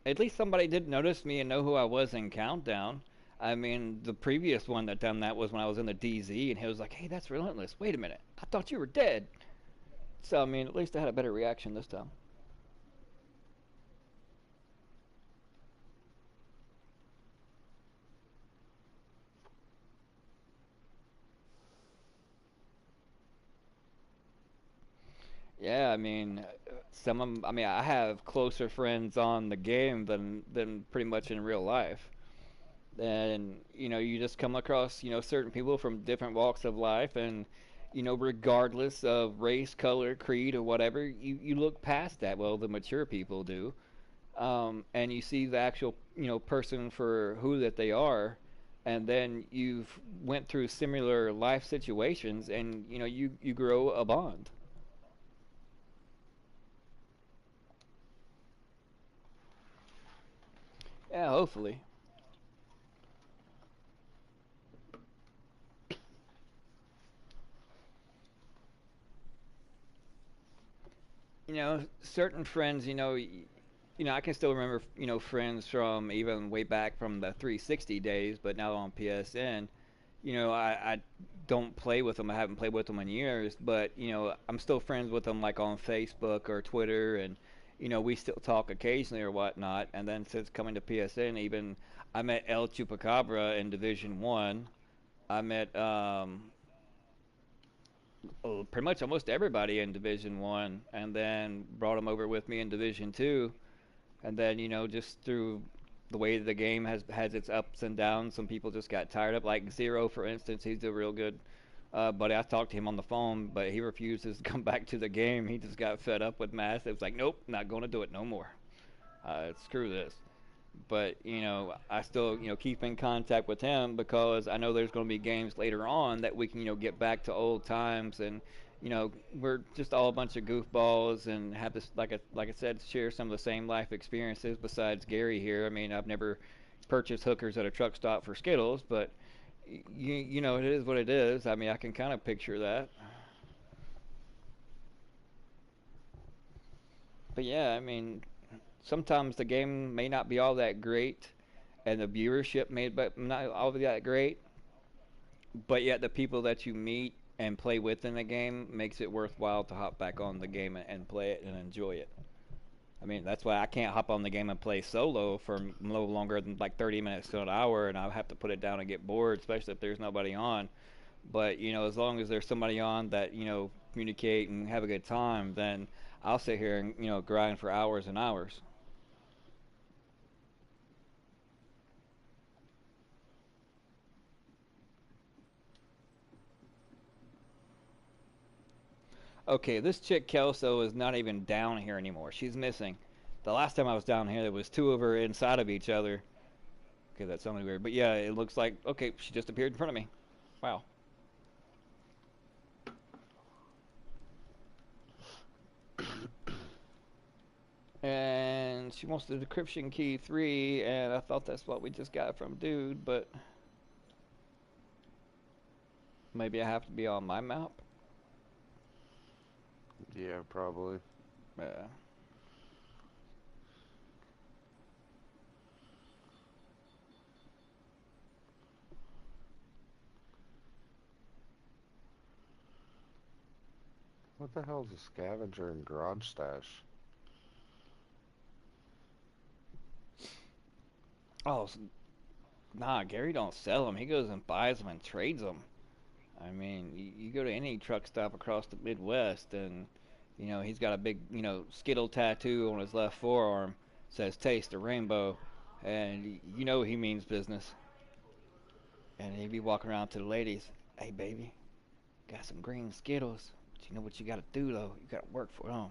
at least somebody did notice me and know who I was in Countdown. I mean, the previous one that done that was when I was in the DZ, and he was like, "Hey, that's Relentless. Wait a minute, I thought you were dead." So I mean, at least I had a better reaction this time. Yeah, I mean, I mean, I have closer friends on the game than pretty much in real life. And you just come across certain people from different walks of life, and regardless of race, color, creed, or whatever, you look past that. Well, the mature people do, and you see the actual person for who that they are, and then you've went through similar life situations, and you grow a bond. Yeah, hopefully. Certain friends, I can still remember, friends from even way back from the 360 days, but now on PSN. I don't play with them. I haven't played with them in years, but I'm still friends with them like on Facebook or Twitter, and we still talk occasionally or whatnot. And then since coming to PSN, even I met El Chupacabra in Division One. I met pretty much almost everybody in Division One, and then brought them over with me in Division Two. And then just through the way the game has its ups and downs, some people just got tired of, like Zero, for instance. He's a real good buddy. I talked to him on the phone, but he refuses to come back to the game. He just got fed up with Mass. It was like, nope, not going to do it no more. Screw this. But I still keep in contact with him because I know there's going to be games later on that we can get back to old times, and we're just all a bunch of goofballs and have this, like I said, share some of the same life experiences. Besides Gary here, I mean, I've never purchased hookers at a truck stop for Skittles, but it is what it is. I mean, I can kind of picture that. But yeah, I mean, sometimes the game may not be all that great, and the viewership may not all that great, but yet the people that you meet and play with in the game makes it worthwhile to hop back on the game and play it and enjoy it. I mean, that's why I can't hop on the game and play solo for no longer than like 30 minutes to an hour, and I'll have to put it down and get bored, especially if there's nobody on. But as long as there's somebody on that communicate and have a good time, then I'll sit here and grind for hours and hours. Okay, this chick Kelso is not even down here anymore. She's missing. The last time I was down here, there was two of her inside of each other. Okay, that sounded weird. But yeah, it looks like, okay, she just appeared in front of me. Wow. And she wants the decryption key 3, and I thought that's what we just got from dude, but maybe I have to be on my map. Yeah, probably. Yeah. What the hell is a scavenger and garage stash? Oh, nah, Gary don't sell them. He goes and buys them and trades them. I mean, you go to any truck stop across the Midwest, and he's got a big Skittle tattoo on his left forearm, says "Taste the Rainbow," and he means business. And he'd be walking around to the ladies, "Hey, baby, got some green Skittles. But you know what you got to do though? You got to work for them."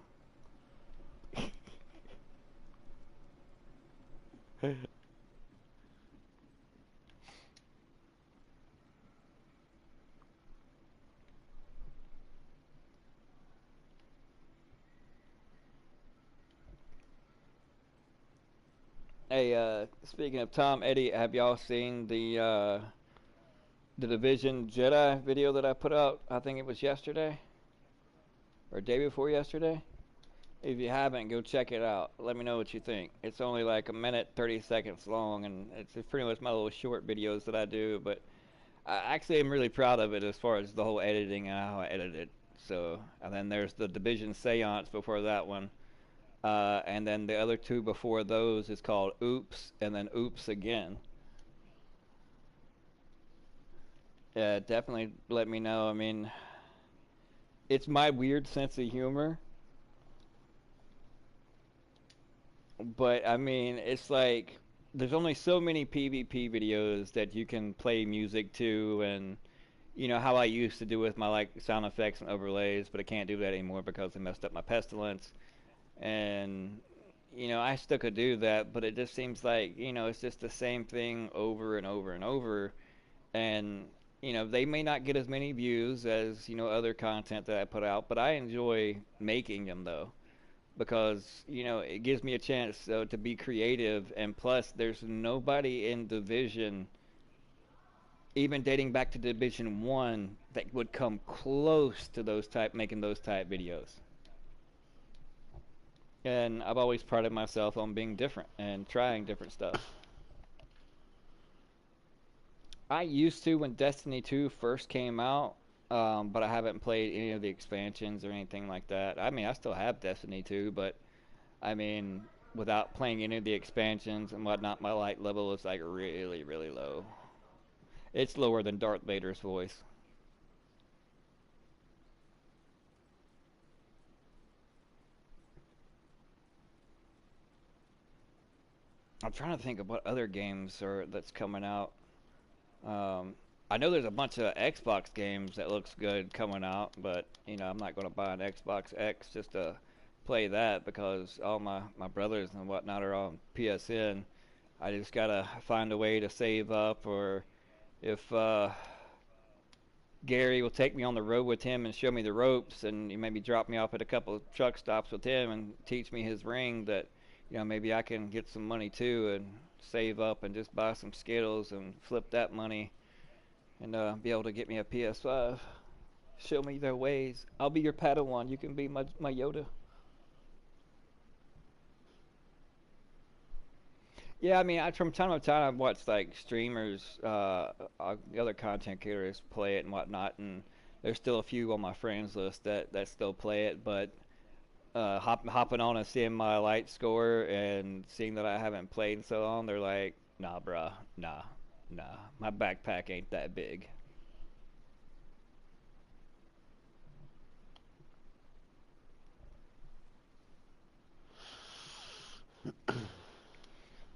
Hey, speaking of Tom Eddie, have y'all seen the Division Jedi video that I put out? I think it was yesterday or day before yesterday. If you haven't, go check it out. Let me know what you think. It's only like a minute 30 seconds long, and it's pretty much my little short videos that I do. But I actually am really proud of it as far as the whole editing and how I edit it. So, and then there's the Division Seance before that one. And then the other two before those is called Oops, and then Oops Again. Yeah, definitely let me know. I mean, it's my weird sense of humor, but I mean, it's like there's only so many PvP videos that you can play music to, and how I used to do with my like sound effects and overlays, but I can't do that anymore because they messed up my pestilence. And I still could do that, but it just seems like it's just the same thing over and over and over. And they may not get as many views as other content that I put out, but I enjoy making them though, because it gives me a chance to be creative. And plus there's nobody in Division, even dating back to Division 1, that would come close to making those type videos. And I've always prided myself on being different and trying different stuff. I used to when Destiny 2 first came out, but I haven't played any of the expansions or anything like that. I mean, I still have Destiny 2, but I mean, without playing any of the expansions and whatnot, my light level is like really, really low. It's lower than Darth Vader's voice. I'm trying to think of what other games are that's coming out. Um, I know there's a bunch of Xbox games that looks good coming out, but I'm not going to buy an Xbox X just to play that because all my brothers and whatnot are on PSN. I just gotta find a way to save up, or if Gary will take me on the road with him and show me the ropes, and maybe drop me off at a couple of truck stops with him and teach me his ring, that maybe I can get some money too and save up and just buy some Skittles and flip that money and be able to get me a PS5. Show me their ways. I'll be your Padawan. You can be my Yoda. Yeah, I mean, from time to time, I've watched like streamers, other content creators play it and whatnot, and there's still a few on my friends list that still play it. But hopping on and seeing my light score and seeing that I haven't played in so long, they're like, "Nah, bruh, nah, my backpack ain't that big."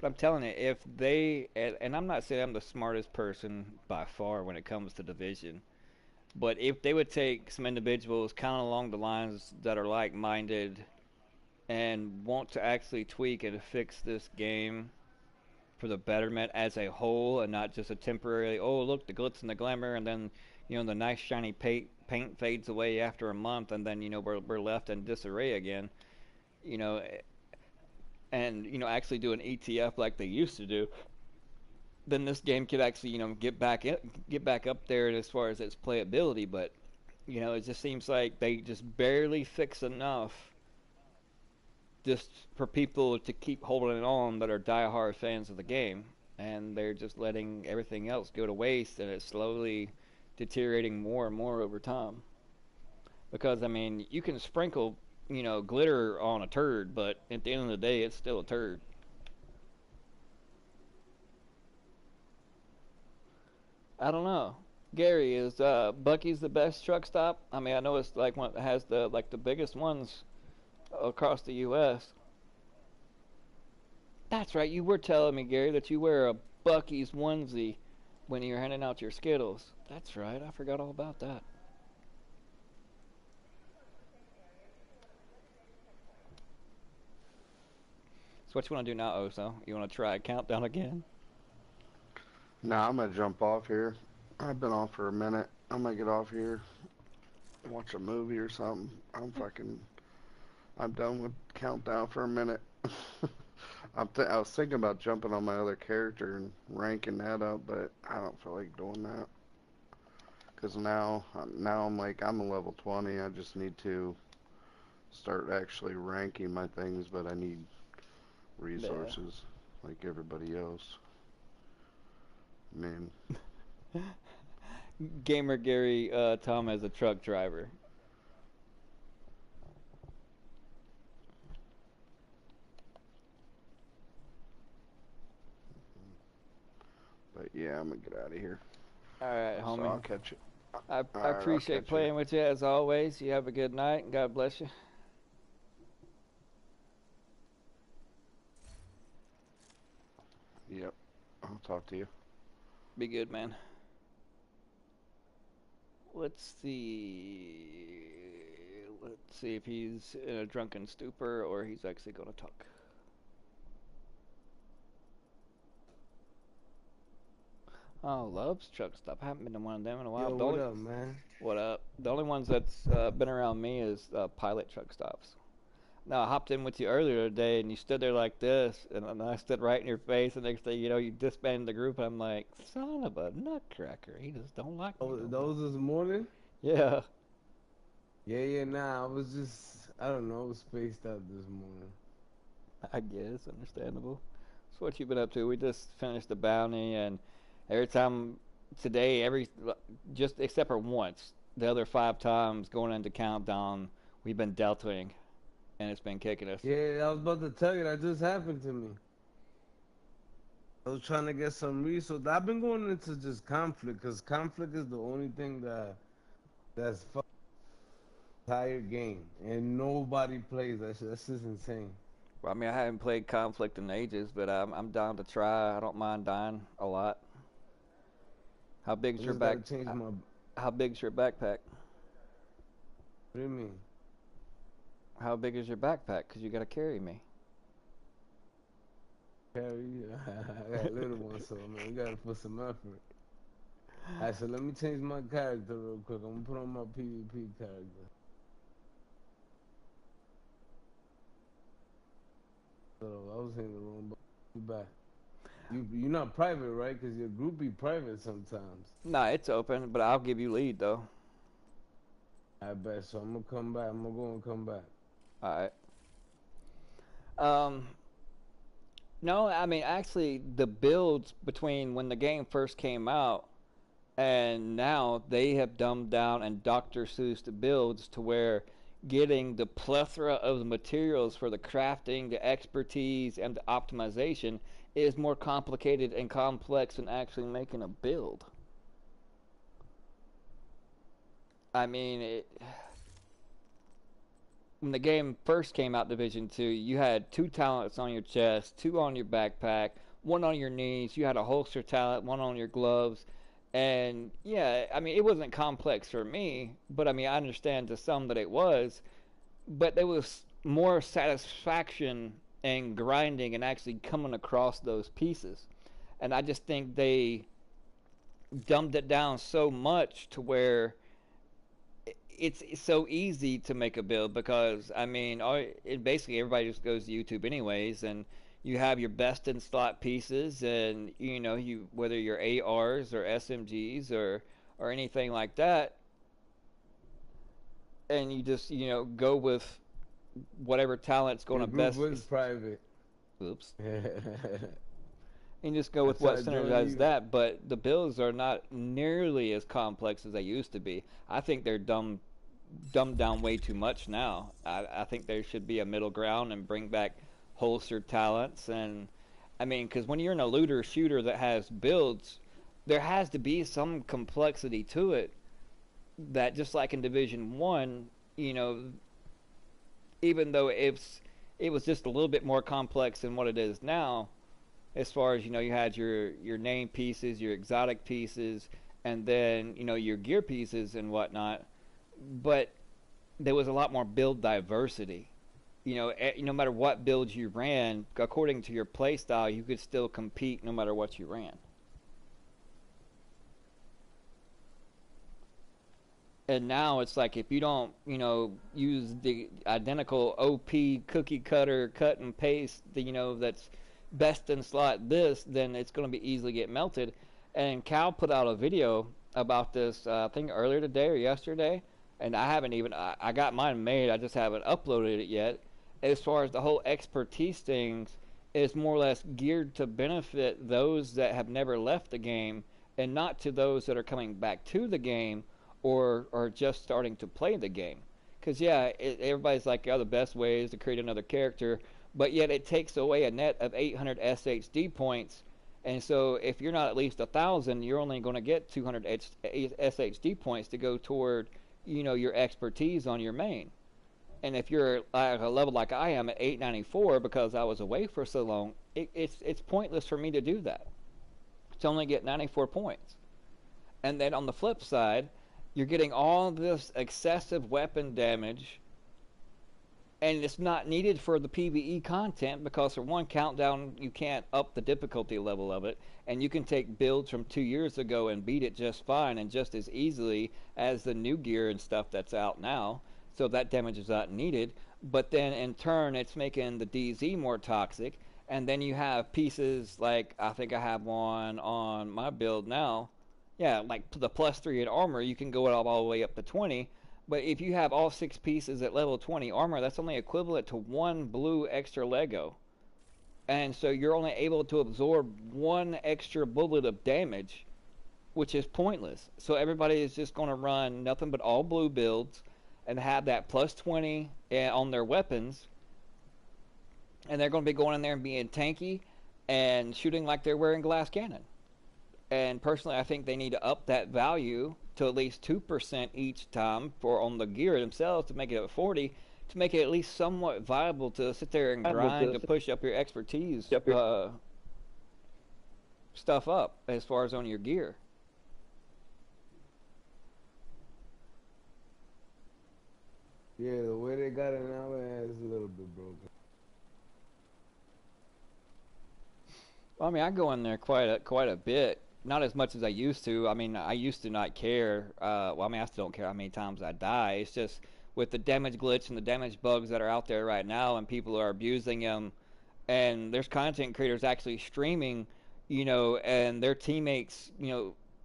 But I'm telling you, if they, and I'm not saying I'm the smartest person by far when it comes to division, but if they would take some individuals kind of along the lines that are like-minded and want to actually tweak and fix this game for the betterment as a whole, and not just a temporary, oh look, the glitz and the glamour, and then the nice shiny paint fades away after a month, and then we're left in disarray again. You know, and actually do an ETF like they used to do, then this game could actually get back up there as far as its playability. But it just seems like they just barely fix enough just for people to keep holding it on that are diehard fans of the game, and they're just letting everything else go to waste, and it's slowly deteriorating more and more over time. Because I mean, you can sprinkle glitter on a turd, but at the end of the day, it's still a turd. I don't know. Gary, is Bucky's the best truck stop? I mean, I know it's like one that has the biggest ones across the U.S. That's right. You were telling me, Gary, that you wear a Bucky's onesie when you're handing out your Skittles. That's right. I forgot all about that. So what you want to do now, Oso? You want to try a countdown again? Nah, I'm gonna jump off here. I've been off for a minute. I'm gonna get off here, watch a movie or something. I'm done with countdown for a minute. I was thinking about jumping on my other character and ranking that up, but I don't feel like doing that. Cause now I'm like I'm a level 20. I just need to start actually ranking my things, but I need Yeah. resources like everybody else. Man, Gamer Gary Tom as a truck driver. but yeah, I'm gonna get out of here. All right, So homie. I'll catch you. I Alright, I'll appreciate catch you. playing with you as always. You have a good night, and God bless you. Yep. I'll talk to you. Be good, man. Let's see. Let's see if he's in a drunken stupor or he's actually going to talk. Oh, Love's truck stop. I haven't been to one of them in a while. Yo, what up, man? What up? The only ones that's been around me is pilot truck stops. Now, I hopped in with you earlier today, and you stood there like this, and I stood right in your face, and next thing you know, you disbanded the group, and I'm like, son of a nutcracker. He just don't like me Oh, no more. those this morning? Yeah. Yeah, nah, I was just, I don't know, I was spaced out this morning. I guess understandable. That's what you've been up to. We just finished the bounty, and every time today, just except for once, the other 5 times going into countdown, we've been deltaing, and it's been kicking us. Yeah, I was about to tell you, that just happened to me. I was trying to get some resources. I've been going into just conflict, because conflict is the only thing that's fucking entire game, and nobody plays that shit. That's just insane. Well, I mean, I haven't played conflict in ages, but I'm down to try. I don't mind dying a lot. How big's I your just back? gotta change my. What How big's your backpack? do you mean? How big is your backpack? Cause you gotta carry me. Carry? I got a little one, so man, you gotta put some effort. Alright, so let me change my character real quick. I'm gonna put on my PvP character. So I was in the room, but you back. You're not private, right? Cause your group be private sometimes. Nah, it's open, but I'll give you lead though. I bet. So I'm gonna come back. I'm gonna go and come back. All right. Um, no, I mean actually the builds between when the game first came out and now they have dumbed down and Dr. Seuss the builds to where getting the plethora of the materials for the crafting, the expertise, and the optimization is more complicated and complex than actually making a build. I mean, when the game first came out, Division 2, you had 2 talents on your chest, 2 on your backpack, 1 on your knees. You had a holster talent, 1 on your gloves. And yeah, I mean, it wasn't complex for me, but I mean, I understand to some that it was. But there was more satisfaction in grinding and actually coming across those pieces. And I just think they dumbed it down so much to where it's so easy to make a build because I mean, basically everybody just goes to YouTube anyways, and you have your best in slot pieces, and you know you whether you're ARs or SMGs or anything like that, and you just go with whatever talent's going Your to group best. was private. Oops. I And just go with what tried joining synergizes you. that, but the builds are not nearly as complex as they used to be. I think they're dumbed down way too much now. I think there should be a middle ground and bring back holstered talents. And I mean, because when you're in a looter shooter that has builds, there has to be some complexity to it. That just like in Division 1, even though it was just a little bit more complex than what it is now, as far as you had your name pieces, your exotic pieces, and then your gear pieces and whatnot. But there was a lot more build diversity. No matter what build you ran, according to your play style, you could still compete no matter what you ran. And now it's like if you don't, use the identical OP cookie cutter cut and paste, that's best in slot this, then it's going to be easily get melted. And Cal put out a video about this, I think earlier today or yesterday, and I haven't even, I got mine made, I just haven't uploaded it yet. As far as the whole expertise things, is more or less geared to benefit those that have never left the game and not to those that are coming back to the game or are just starting to play the game. Because, yeah, everybody's like, the best way is to create another character, but yet it takes away a net of 800 SHD points. And so if you're not at least 1,000, you're only going to get 200 SHD points to go toward, your expertise on your main. And if you're at a level like I am at 894 because I was away for so long, it's pointless for me to do that. To only get 94 points. And then on the flip side, you're getting all this excessive weapon damage, and it's not needed for the PvE content because for one countdown, you can't up the difficulty level of it, and you can take builds from 2 years ago and beat it just fine and just as easily as the new gear and stuff that's out now. So that damage is not needed. But then in turn, it's making the DZ more toxic, and then you have pieces like I think I have one on my build now. Yeah, like the +3 in armor, you can go all the way up to 20, But if you have all 6 pieces at level 20 armor, that's only equivalent to 1 blue extra Lego. And so you're only able to absorb 1 extra bullet of damage, which is pointless. So everybody is just going to run nothing but all blue builds and have that plus 20 on their weapons. And they're going to be going in there and being tanky and shooting like they're wearing glass cannon. And personally, I think they need to up that value to at least 2% each time for on the gear themselves to make it at 40, to make it at least somewhat viable to sit there and grind to push up your expertise stuff up as far as on your gear. Yeah, the way they got it now, man, is a little bit broken. Well, I mean, I go in there quite a bit. Not as much as I used to. I mean, I used to not care. Well, I mean, I still don't care how many times I die. It's just with the damage glitch and the damage bugs that are out there right now, and people are abusing them. And there's content creators actually streaming, and their teammates,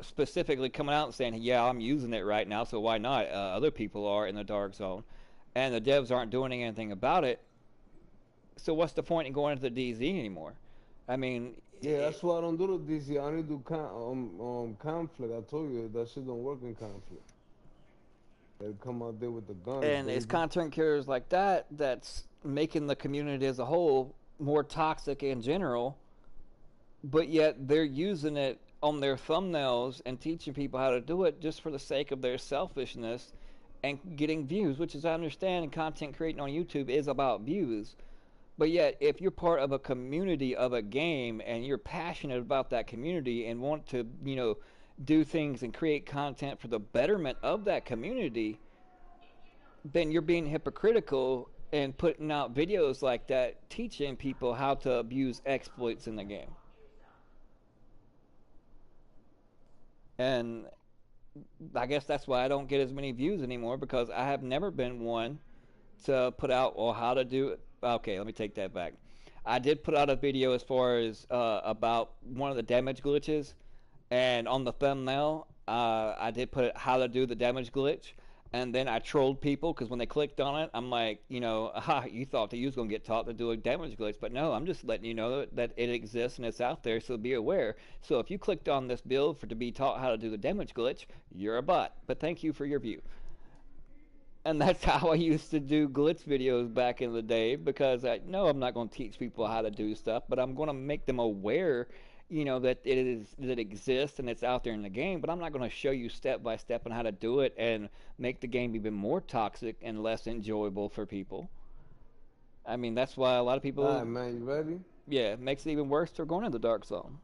specifically coming out and saying, "Yeah, I'm using it right now, so why not?" Other people are in the dark zone, and the devs aren't doing anything about it. So what's the point in going into the DZ anymore? I mean, yeah, that's why I don't do the DC. I only do conflict. I told you that shit don't work in conflict. They come out there with the guns. And baby. it's content creators like that that's making the community as a whole more toxic in general, but yet they're using it on their thumbnails and teaching people how to do it just for the sake of their selfishness and getting views, which, as I understand, content creating on YouTube is about views. But yet, if you're part of a community of a game and you're passionate about that community and want to, do things and create content for the betterment of that community, then you're being hypocritical and putting out videos like that teaching people how to abuse exploits in the game. And I guess that's why I don't get as many views anymore, because I have never been one to put out, well, how to do it. Okay, let me take that back. I did put out a video as far as about one of the damage glitches, and on the thumbnail, I did put how to do the damage glitch, and then I trolled people because when they clicked on it, I'm like, aha, you thought that you was going to get taught to do a damage glitch, but no, I'm just letting you know that it exists and it's out there, so be aware. So if you clicked on this build to be taught how to do the damage glitch, you're a bot, but thank you for your view. And that's how I used to do glitch videos back in the day, because I know I'm not going to teach people how to do stuff, but I'm going to make them aware, that it exists and it's out there in the game. But I'm not going to show you step by step on how to do it and make the game even more toxic and less enjoyable for people. I mean, that's why a lot of people. All right, man, you ready? Yeah, it makes it even worse for going into the dark zone.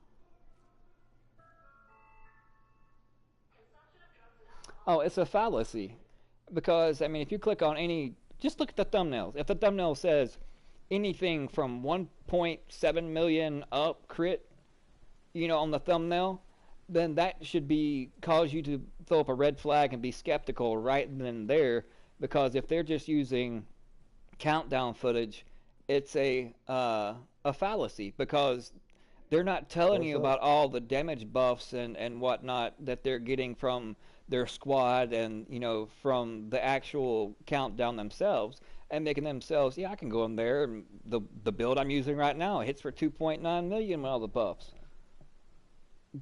Oh, it's a fallacy. Because, I mean, if you click on just look at the thumbnails. If the thumbnail says anything from 1.7 million up crit, on the thumbnail, then that should cause you to throw up a red flag and be skeptical right then and there. Because if they're just using countdown footage, it's a fallacy, because they're not telling you about all the damage buffs and whatnot that they're getting from their squad and, from the actual countdown themselves, and making themselves, I can go in there, and the build I'm using right now hits for 2.9 million with all the buffs.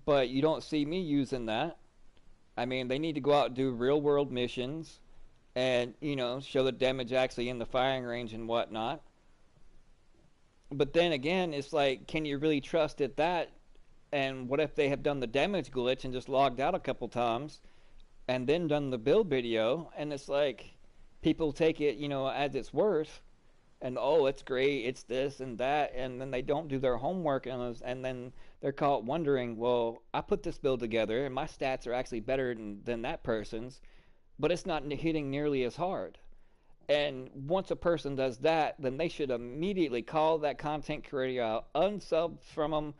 But you don't see me using that. I mean, they need to go out and do real world missions and, show the damage actually in the firing range and whatnot. But then again, it's like, can you really trust it that? And what if they have done the damage glitch and just logged out a couple times and then done the build video, and it's like people take it, as it's worth, and it's great, it's this and that, and then they don't do their homework, and then they're caught wondering, well, I put this build together and my stats are actually better than that person's, but it's not hitting nearly as hard. And once a person does that, then they should immediately call that content creator out, unsub from them,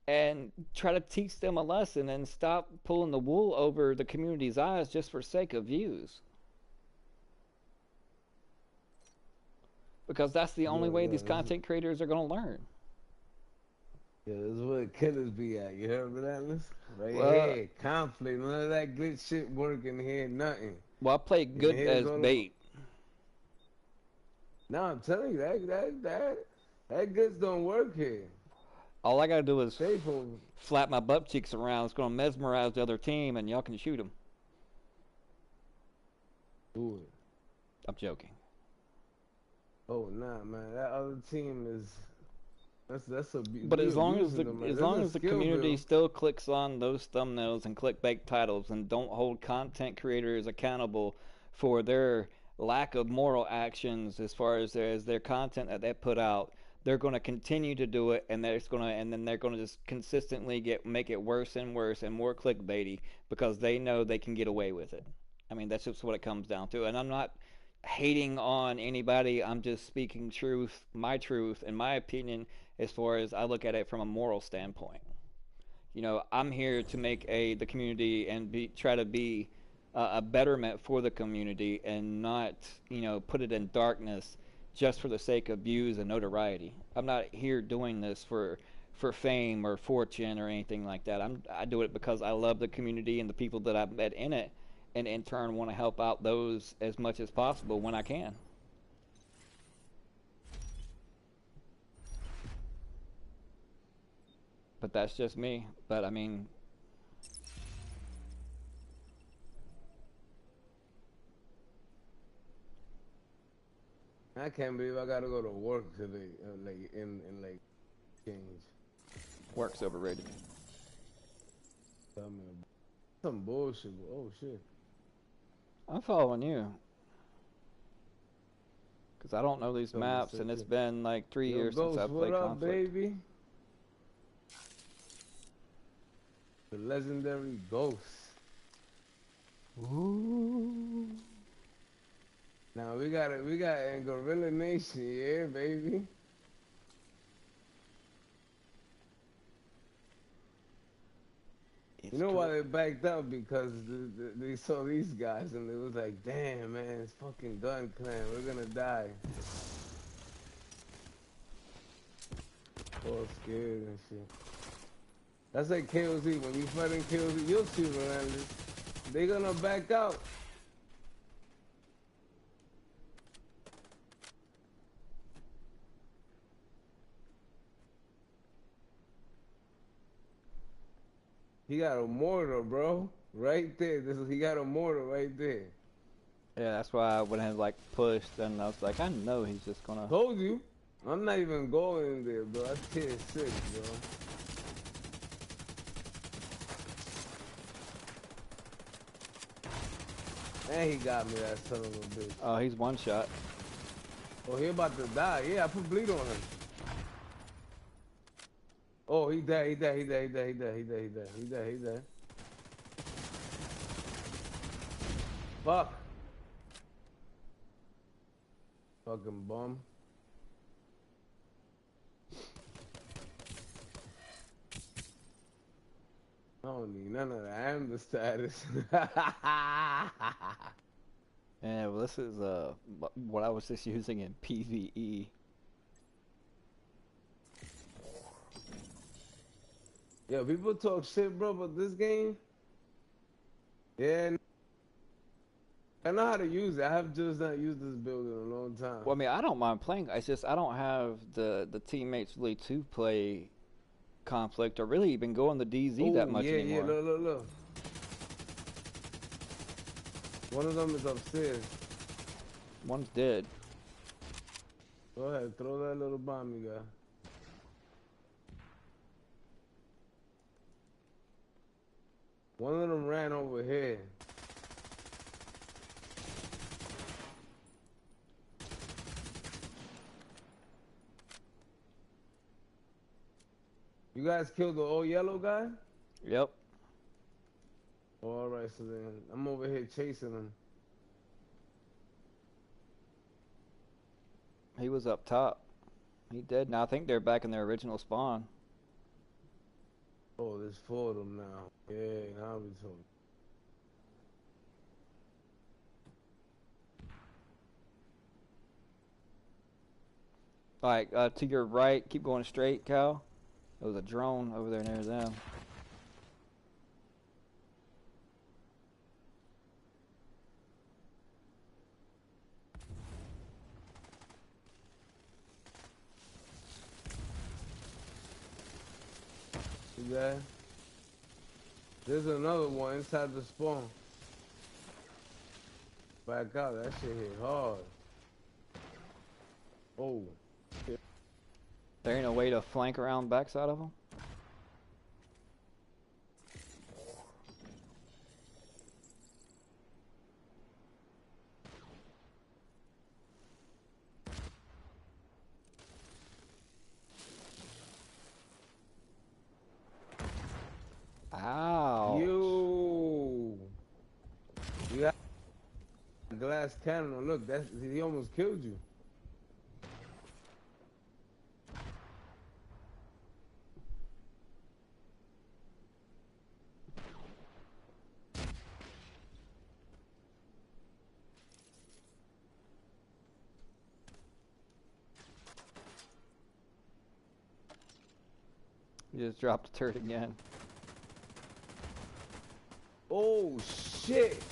and try to teach them a lesson and stop pulling the wool over the community's eyes just for sake of views. Because that's the only way these content creators are going to learn. Yeah, this is where killers be at. You heard Relentless? Right Well, here, conflict, none of that glitch shit working here, nothing. Well, I play good as bait. No, I'm telling you that goods don't work here. All I gotta do is flap my butt cheeks around. It's gonna mesmerize the other team, and y'all can shoot them. Do it. I'm joking. Oh nah, man, that other team is that's a. But as long as the community still clicks on those thumbnails and clickbait titles and don't hold content creators accountable for their lack of moral actions as far as their content that they put out, they're going to continue to do it, and then they're going to just consistently make it worse and worse and more clickbaity because they know they can get away with it. I mean, that's just what it comes down to. And I'm not hating on anybody. I'm just speaking my truth, and my opinion as far as I look at it from a moral standpoint. You know, I'm here to make the community and try to be a betterment for the community and not, put it in darkness just for the sake of views and notoriety. I'm not here doing this for fame or fortune or anything like that. I do it because I love the community and the people that I've met in it, and in turn want to help out those as much as possible when I can. But that's just me. But I mean, I can't believe I gotta go to work today, change. Work's overrated. Some bullshit. Oh shit. I'm following you. Because I don't know these maps, and it's been like 3 years since I've played Conflict. What up, baby? The legendary Ghost. Ooh. Now we got in Goriila Nation, yeah, baby. You know why they backed up? Because they saw these guys and it was like, damn, man, it's fucking Gun Clan. We're gonna die. All scared and shit. That's like KOZ. When you fight in KOZ, you'll see Relentless. They gonna back out. He got a mortar, bro. Right there. He got a mortar right there. Yeah, that's why I went ahead and pushed, and I was like, I know he's just gonna. Told you. I'm not even going in there, bro. That's tier 6, bro. And he got me, that son of a bitch. Oh, he's one shot. Oh, he about to die. Yeah, I put bleed on him. Oh, he dead. Fuck. Fucking bum. I don't need none of that. I am the status. Yeah, well, this is what I was just using in PvE. Yeah, people talk shit, bro, but this game, yeah, I know how to use it. I have just not used this build in a long time. Well, I mean, I don't mind playing. It's just I don't have the teammates really to play Conflict or really even go on the DZ that much anymore. Yeah, look. One of them is upstairs. One's dead. Go ahead, throw that little bomb you got. One of them ran over here. You guys killed the old yellow guy? Yep. Oh, alright, so then I'm over here chasing him. He was up top. He dead now. I think they're back in their original spawn. Oh, there's 4 of them now. Yeah, now we talking. Alright, to your right, keep going straight, Cal. There was a drone over there near them. guy. There's another one inside the spawn. Back out, that shit hit hard. Oh. There ain't a way to flank around backside of them? Ow. You got a glass cannon. Look, he almost killed you. You just dropped the turret again. Oh shit!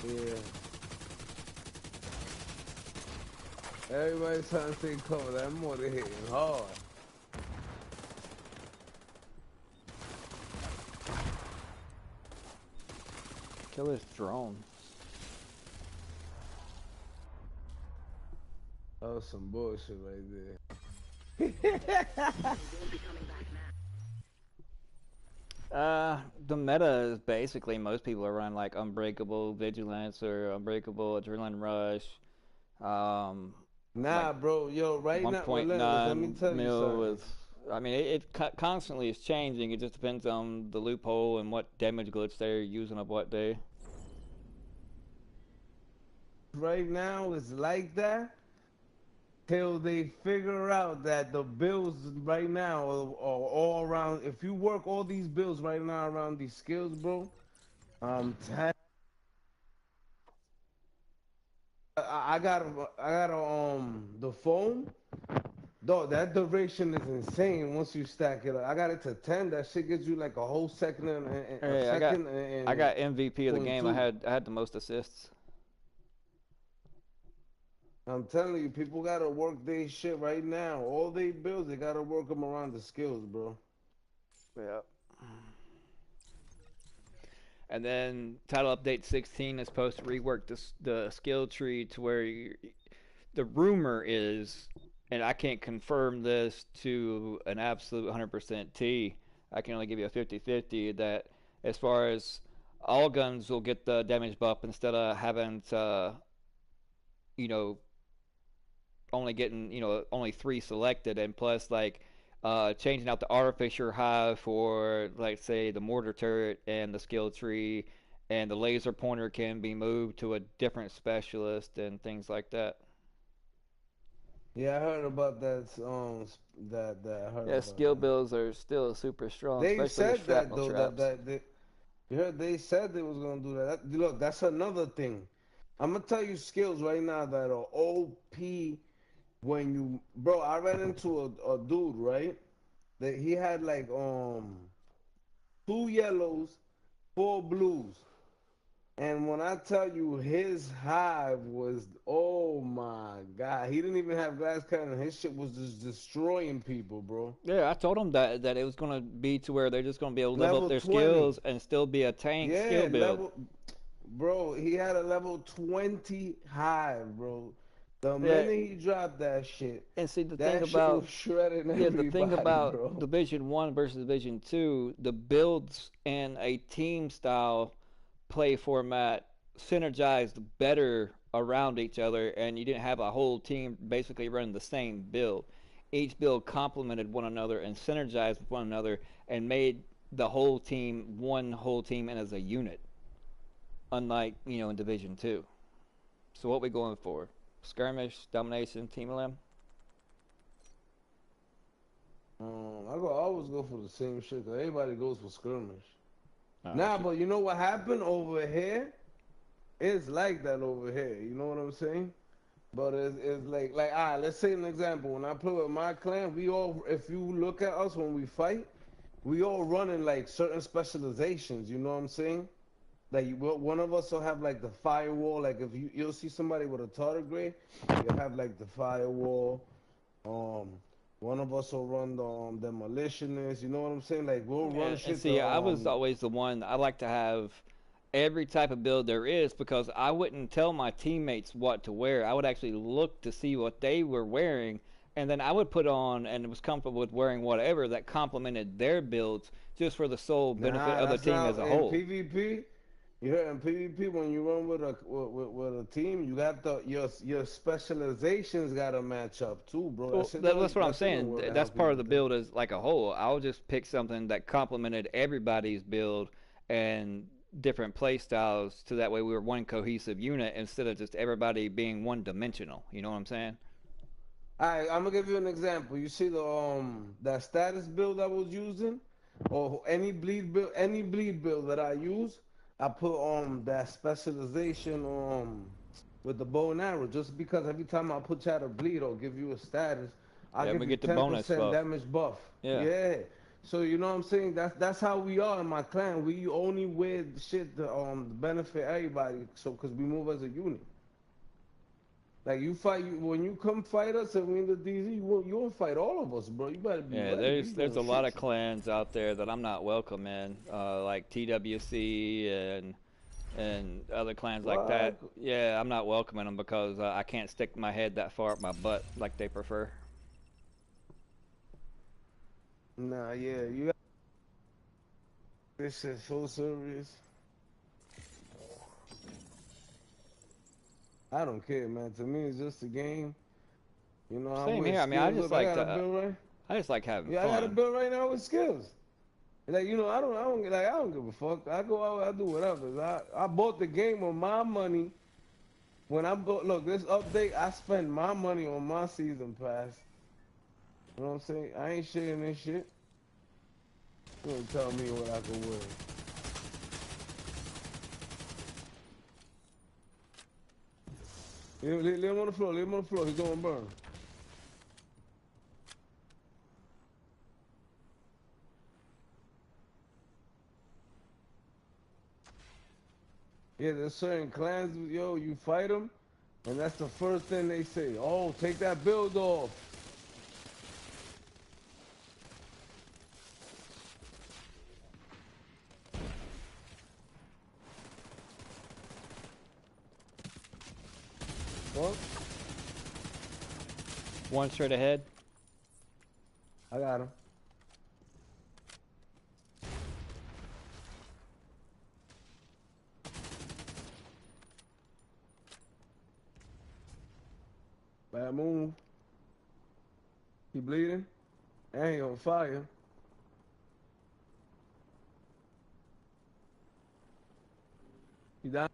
Yeah. Everybody's trying to stay cover. That mortar hitting hard. Kill this drone. That was some bullshit right there. The meta is basically most people are running like Unbreakable Vigilance or Unbreakable Adrenaline Rush. Nah, Like bro, yo, right now, let me 1.9 tell you mil something. with. I mean, it constantly is changing. It just depends on the loophole and what damage glitch they're using of what day. Right now, it's like that till they figure out that the bills right now are all around. If you work all these bills right now around these skills, bro, I got the foam. Dog, that duration is insane once you stack it up. I got it to 10. That shit gives you like a whole second and a Hey, second I got and MVP of the game. 0.2. I had the most assists. I'm telling you, people gotta work their shit right now. All they bills, they gotta work them around the skills, bro. Yeah. And then title update 16 is supposed to rework the skill tree to where the rumor is, and I can't confirm this to an absolute 100% T. I can only give you a 50-50 that as far as all guns will get the damage buff instead of having to, you know, only getting, only 3 selected, and plus like changing out the artificer hive for, like, say the mortar turret and the skill tree, and the laser pointer can be moved to a different specialist and things like that. Yeah, I heard about that. I heard Yeah, about skill that. builds are still super strong, They especially with said that shrapnel though. traps. You heard they said they was gonna do that. Look, that's another thing. I'm gonna tell you skills right now that are OP. When you, bro, I ran into a dude, right? That he had like 2 yellows, 4 blues. And when I tell you his hive was, oh my god, he didn't even have glass cannon. His shit was just destroying people, bro. Yeah, I told them that it was gonna be to where they're just gonna be able to level up Level their 20. skills and still be a tank skill Yeah, build. bro, he had a level 20 hive, bro. The Yeah, minute he dropped that shit, and see the thing that shit about was shredding yeah, the thing everybody, about bro. Division 1 versus Division 2, the builds in a team style play format synergized better around each other, and you didn't have a whole team basically running the same build. Each build complemented one another and synergized with one another and made the whole team one whole team and as a unit, unlike, in Division 2. So what we going for? Skirmish, domination, team limb? I always go for the same shit, 'cause everybody goes for skirmish. Oh, Nah, but you know what happened over here? It's like that over here. You know what I'm saying? But it's like let's say an example. When I play with my clan, we all, if you look at us when we fight, we all running like certain specializations. You know what I'm saying? Like one of us will have like the firewall. Like if you'll see somebody with a tardigrade, you'll have like the firewall. Um, one of us will run the demolitionist. You know what I'm saying? Like we'll run And shit. see, I was always the one. I like to have every type of build there is because I wouldn't tell my teammates what to wear. I would actually look to see what they were wearing, and then I would put on and was comfortable with wearing whatever that complemented their builds, just for the sole benefit Nah, of the that's team not as a in whole. PvP. Yeah, in PvP, when you run with a team, you got your specializations got to match up too, bro. Well, that's what I'm That shit don't saying. work how That's part of people the think. build as like a whole. I'll just pick something that complemented everybody's build and different play styles, so that way we were one cohesive unit instead of just everybody being one dimensional. You know what I'm saying? All right, I'm gonna give you an example. You see the that status build I was using, or any bleed build that I use, I put that specialization with the bow and arrow. Just because every time I put you out of bleed or give you a status, I Yeah, give we you get the bonus 10% buff. damage buff. Yeah. Yeah. So you know what I'm saying? That's how we are in my clan. We only wear shit to benefit everybody. So because we move as a unit. Like when you come fight us and we in the DZ, you won't fight all of us, bro. You better be Yeah, ready. We there's gonna a lot shoot of you. clans out there that I'm not welcome in, like TWC and other clans like that. What? Yeah, I'm not welcoming them because I can't stick my head that far up my butt like they prefer. Nah, yeah, you got this shit so serious. I don't care, man. To me, it's just a game. You know, I Same wear here. I mean, I skills. just Look, I like got a to. bill right. I just like having Yeah, I got a fun. bill right now with skills. Like I don't give a fuck. I go out, I do whatever. I bought the game with my money. When I bought, look, this update, I spent my money on my season pass. You know what I'm saying? I ain't sharing this shit. You don't tell me what I can wear. Leave him on the floor. Leave him on the floor. He's gonna burn. Yeah, there's certain clans, yo, you fight them, and that's the first thing they say. Oh, take that build off. Well, One straight ahead. I got him. Bad move. He bleeding. And he on fire. He down.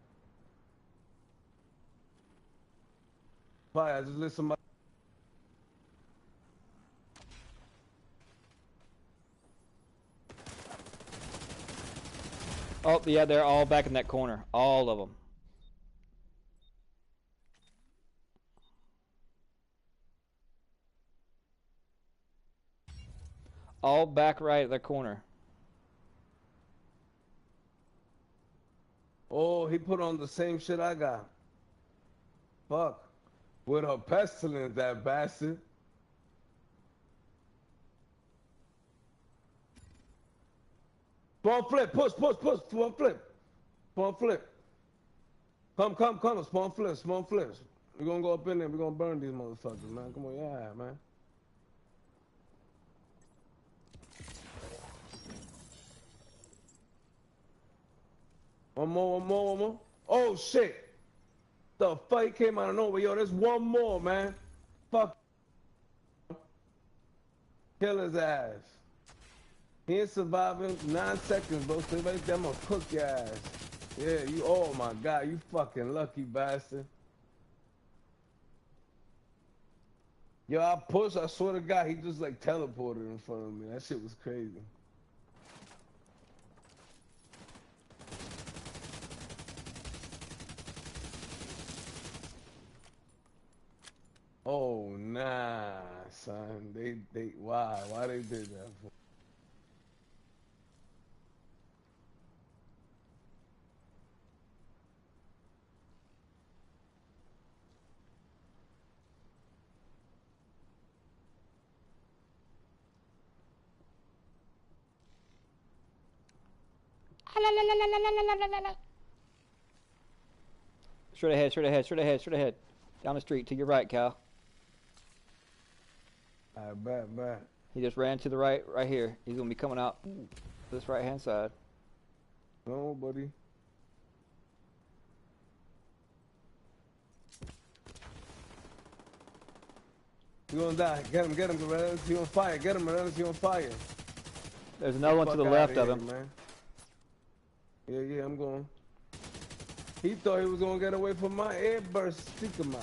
Fire. I just lit somebody. Oh, yeah, they're all back in that corner. All of them. All back right at the corner. Oh, he put on the same shit I got. Fuck. With a pestilence, that bastard. Spawn flip. Push. Spawn flip. Spawn flip. Come. Spawn flips. We're gonna go up in there. We're gonna burn these motherfuckers, man. Come on, yeah, man. One more. Oh, shit. The fight came out of nowhere. Yo, there's one more, man. Fuck. Kill his ass. He ain't surviving 9 seconds, bro. Stay right there. I'm gonna cook your ass. Yeah, oh my God, you fucking lucky bastard. Yo, I pushed, I swear to God, he just like teleported in front of me. That shit was crazy. Oh, nah, son. Why they did that for? Straight ahead, straight ahead, straight ahead, straight ahead. Down the street to your right, Cal. Alright, back. He just ran to the right, right here. He's gonna be coming out this right-hand side. No, buddy. You're gonna die. Get him, Goriila. He on fire. Get him, Goriila. He on fire. There's another one to the left of him. Man. Yeah, I'm going. He thought he was gonna get away from my airburst sticker mine.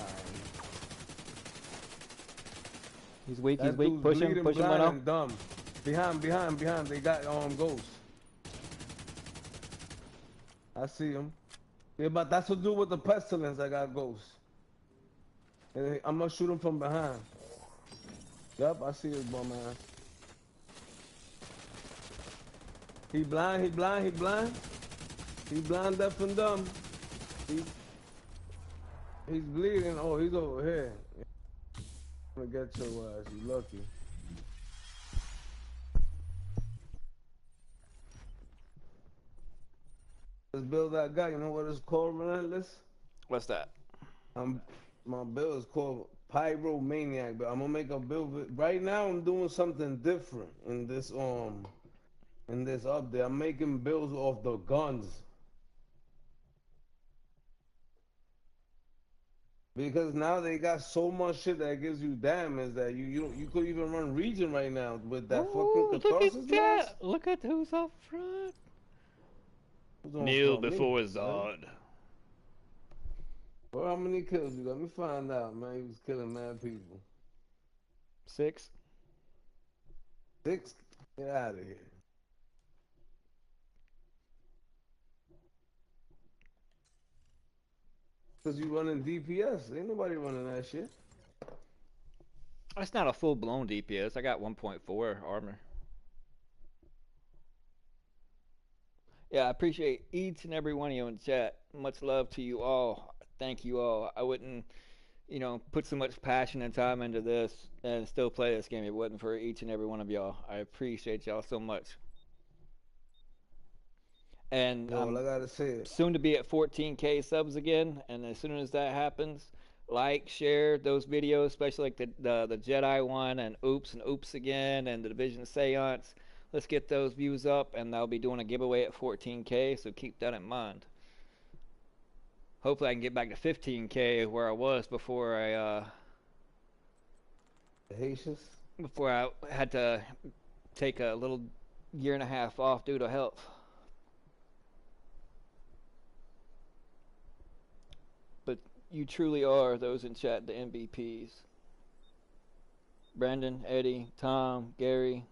He's weak, he's weak. Push him, Leno. Dumb. Behind. They got ghosts. I see him. Yeah, but that's what do with the pestilence. I got ghosts. And I'm gonna shoot him from behind. Yup, I see his bum ass. He blind. He blind, deaf and dumb. He's bleeding. Oh, he's over here. I'm gonna get your ass. You lucky. This build I got, you know what it's called, Relentless? What's that? My build is called Pyromaniac, but I'm gonna make a build. Right now, I'm doing something different in this update. I'm making builds off the guns. Because now they got so much shit that gives you damage that you could even run region right now with that fucking catharsis. Look at that! Look at who's up front. Kneel before Zod. Well, how many kills you got? Let me find out, man. He was killing mad people. 6. 6? Get out of here. Because you running DPS. Ain't nobody running that shit. That's not a full-blown DPS. I got 1.4 armor. Yeah, I appreciate each and every one of you in chat. Much love to you all. Thank you all. I wouldn't, put so much passion and time into this and still play this game if it wasn't for each and every one of y'all. I appreciate y'all so much. And I gotta say it. Soon to be at 14K subs again, and as soon as that happens, like, share those videos, especially like the Jedi one and Oops again and the Division Seance. Let's get those views up, and I'll be doing a giveaway at 14K, so keep that in mind. Hopefully I can get back to 15K where I was before I before I had to take a little year and a half off due to health. But you truly are, those in chat, the MVPs. Brandon, Eddie, Tom, Gary.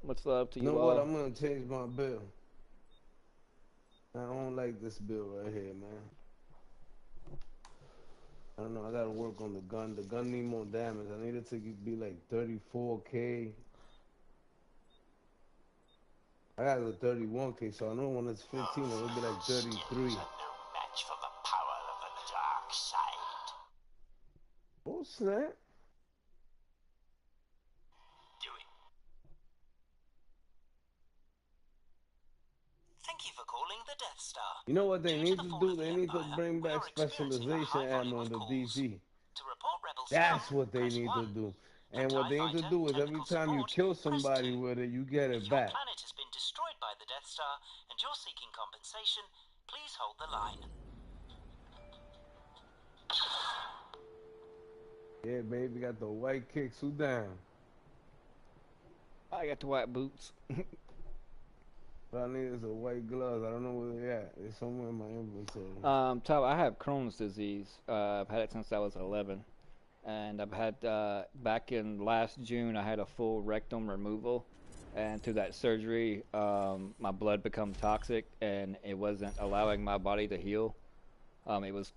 Much love to you all. You know what? I'm gonna change my build. I don't like this build right here, man. I don't know. I gotta work on the gun. The gun need more damage. I need it to be like 34K. I got the 31K, so I know when it's 15, it'll be like 33. No match for the power of the dark side. Oh snap! Do it. Thank you for calling the Death Star. You know what they need to do? They need to bring back specialization ammo in the DZ. To report rebels, That's what they need to do. And what they need to do is every time you kill somebody with it, you get it back. Your planet has been destroyed by the Death Star, and you're seeking compensation. Please hold the line. Yeah, baby, got the white kicks. Who down? I got the white boots. What I need is a white gloves. I don't know where they at. It's somewhere in my inventory. Tom, I have Crohn's disease. I've had it since I was 11. And I've had, back in last June, I had a full rectum removal. And through that surgery, my blood became toxic, and it wasn't allowing my body to heal. It was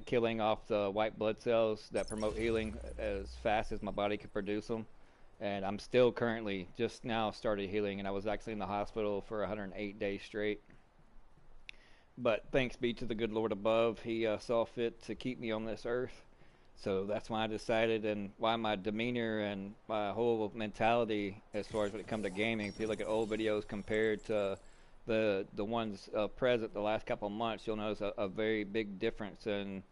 killing off the white blood cells that promote healing as fast as my body could produce them. And I'm still currently just now started healing, and I was actually in the hospital for 108 days straight. But thanks be to the good Lord above, He saw fit to keep me on this earth. So that's why I decided, and why my demeanor and my whole mentality as far as when it comes to gaming, if you look at old videos compared to the ones present the last couple of months, you'll notice a very big difference in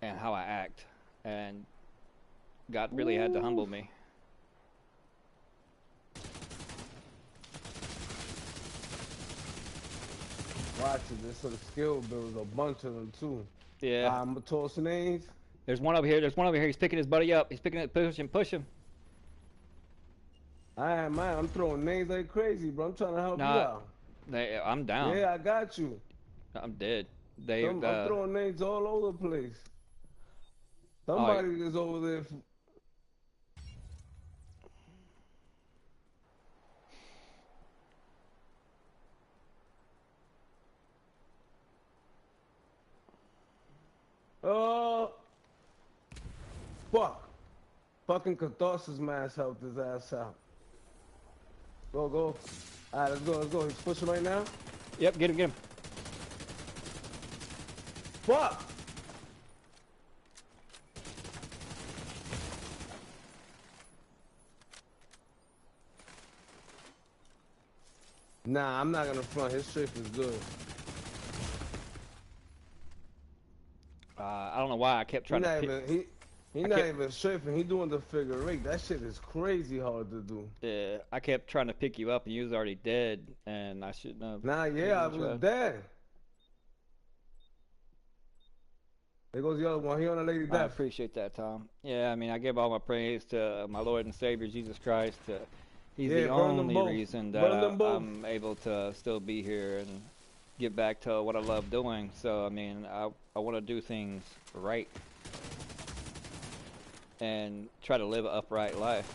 how I act, and God really had to humble me. Watch it. This sort of skill builds a bunch of them too. Yeah. I'm gonna toss names. There's one over here. There's one over here. He's picking his buddy up. He's picking it, push him. Alright, man, I'm throwing names like crazy, bro. I'm trying to help you out. I'm down. Yeah, I got you. I'm dead. I'm throwing names all over the place. Somebody is over there. Oh, fuck. Fucking Catharsis mask helped his ass out. Go, go. Alright, let's go. He's pushing right now. Yep, get him. Fuck! Nah, I'm not gonna front. His strafe is good. I don't know why I kept trying to. He's not even strafing. He doing the figure eight. That shit is crazy hard to do. Yeah, I kept trying to pick you up, and you was already dead, and I shouldn't have. Nah, yeah, I was dead. There goes the other one. He on a lady death. I appreciate that, Tom. Yeah, I mean, I give all my praise to my Lord and Savior Jesus Christ. He's the only reason that I'm able to still be here and get back to what I love doing. So, I mean, I want to do things right and try to live an upright life.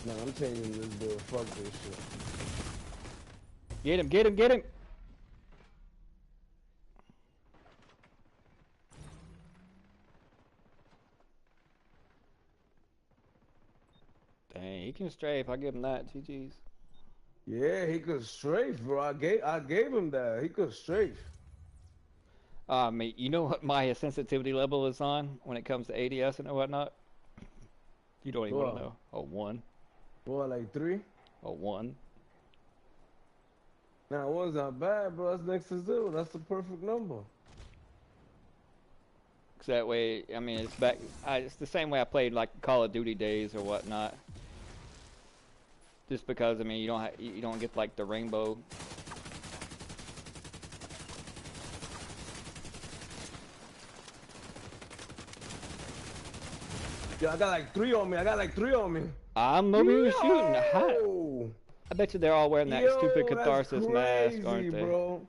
No, I'm telling you this dude, fuck this shit. Get him! Dang, he can strafe. I give him that. GG's. Yeah, he could strafe, bro. I gave him that. He could strafe. Mate, you know what my sensitivity level is on when it comes to ADS and whatnot? You don't even want to know. A 1. What, like 3? A 1. Nah, 1's not bad, bro. That's next to 0. That's the perfect number. Cause that way, I mean, it's the same way I played like Call of Duty days or whatnot. Just because, I mean, you don't get like the rainbow. Yo, I got like 3 on me. I'm over here shooting. I bet you they're all wearing that stupid Catharsis mask, aren't they? Bro.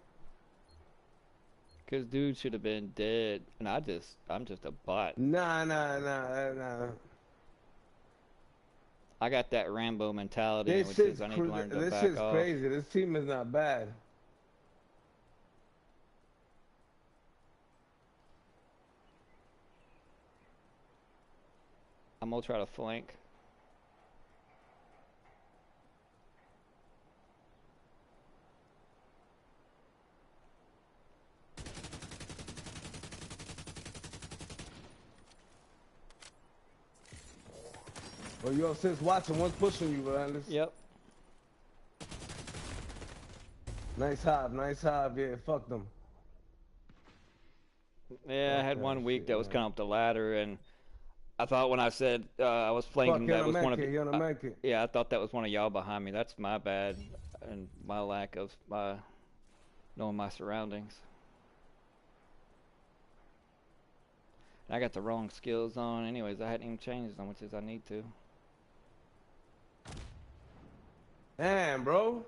Cause dude should have been dead, and I'm just a bot. Nah. I got that Rambo mentality, which is I need to learn to back off. This shit's crazy. This team is not bad. I'm gonna try to flank. Oh, yo, sis watching, one's pushing you, Relentless. Yep. Nice hive, yeah, fuck them. Yeah, I had one week that was coming up the ladder, and I thought when I said I was flanking, that was one of yeah, I thought that was one of y'all behind me. That's my bad, and my lack of knowing my surroundings. And I got the wrong skills on. Anyways, I hadn't even changed them, which is I need to. Damn, bro.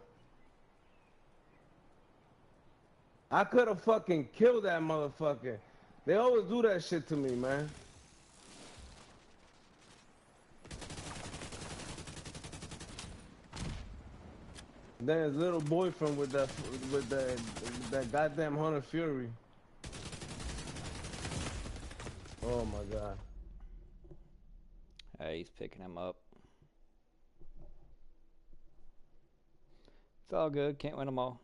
I could have fucking killed that motherfucker. They always do that shit to me, man. Then his little boyfriend with that goddamn Hunter Fury. Oh my god. Hey, he's picking him up. It's all good. Can't win them all.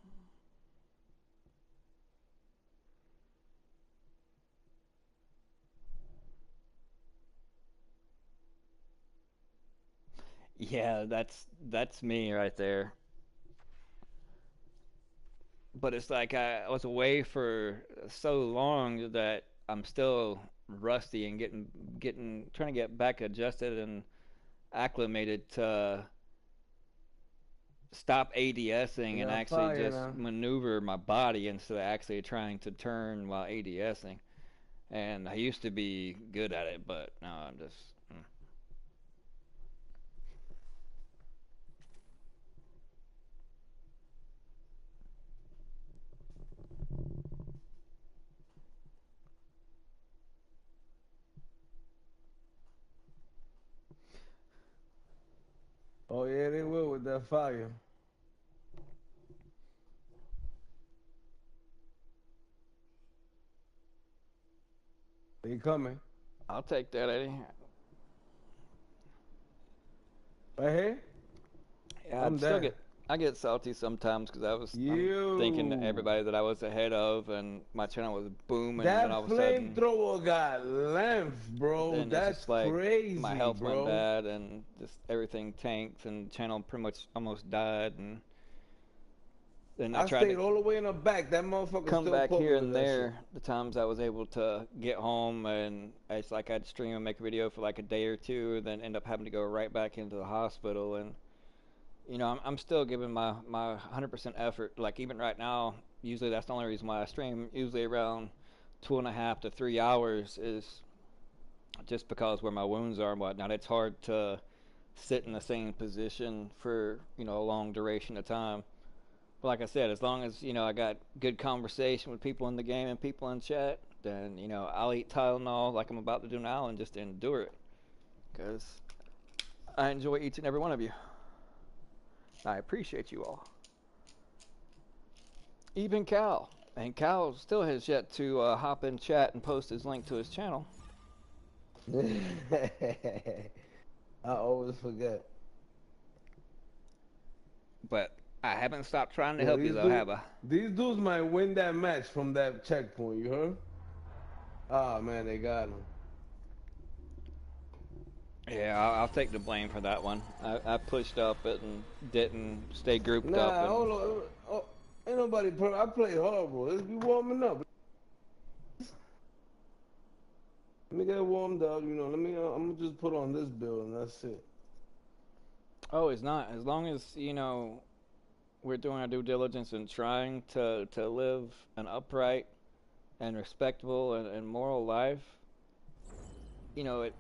Yeah, that's me right there. But it's like I was away for so long that I'm still rusty and getting trying to get back adjusted and acclimated to stop You ADSing and got actually fire just now. maneuver my body instead of actually trying to turn while ADSing. And I used to be good at it, but now I'm just. Oh yeah, they will with that fire. They coming. I'll take that, Eddie. Right here? Yeah, I'm there. I get salty sometimes because I'm thinking to You. everybody that I was ahead of and my channel was booming, and then all That of a sudden, flamethrower got length, bro. then it's That's just like my crazy, health went bro. bad and just everything tanked and the channel pretty much almost died, and then I I tried to stayed all the way in the back. That motherfucker come still back put me here with and that shit. there the times I was able to get home, and it's like I'd stream and make a video for like a day or two, then end up having to go right back into the hospital. And I'm still giving my 100% effort. Like even right now, usually that's the only reason why I stream. Usually around 2.5 to 3 hours is just because where my wounds are and whatnot. It's hard to sit in the same position for a long duration of time. But like I said, as long as I got good conversation with people in the game and people in chat, then I'll eat Tylenol like I'm about to do now and just endure it because I enjoy each and every one of you. I appreciate you all. Even Cal. And Cal still has yet to hop in chat and post his link to his channel. I always forget. But I haven't stopped trying to Yo, help you these though, dudes, have I? these dudes might win that match from that checkpoint. You heard? Ah man, they got him. Yeah, I'll take the blame for that one. I pushed up it and didn't stay grouped up Nah, and hold on. Oh, ain't nobody. I played horrible. Let's be warming up. Let me get warmed up. Let me. I'm gonna just put on this build and that's it. oh, it's not. As long as, we're doing our due diligence and trying to live an upright and respectable and moral life, it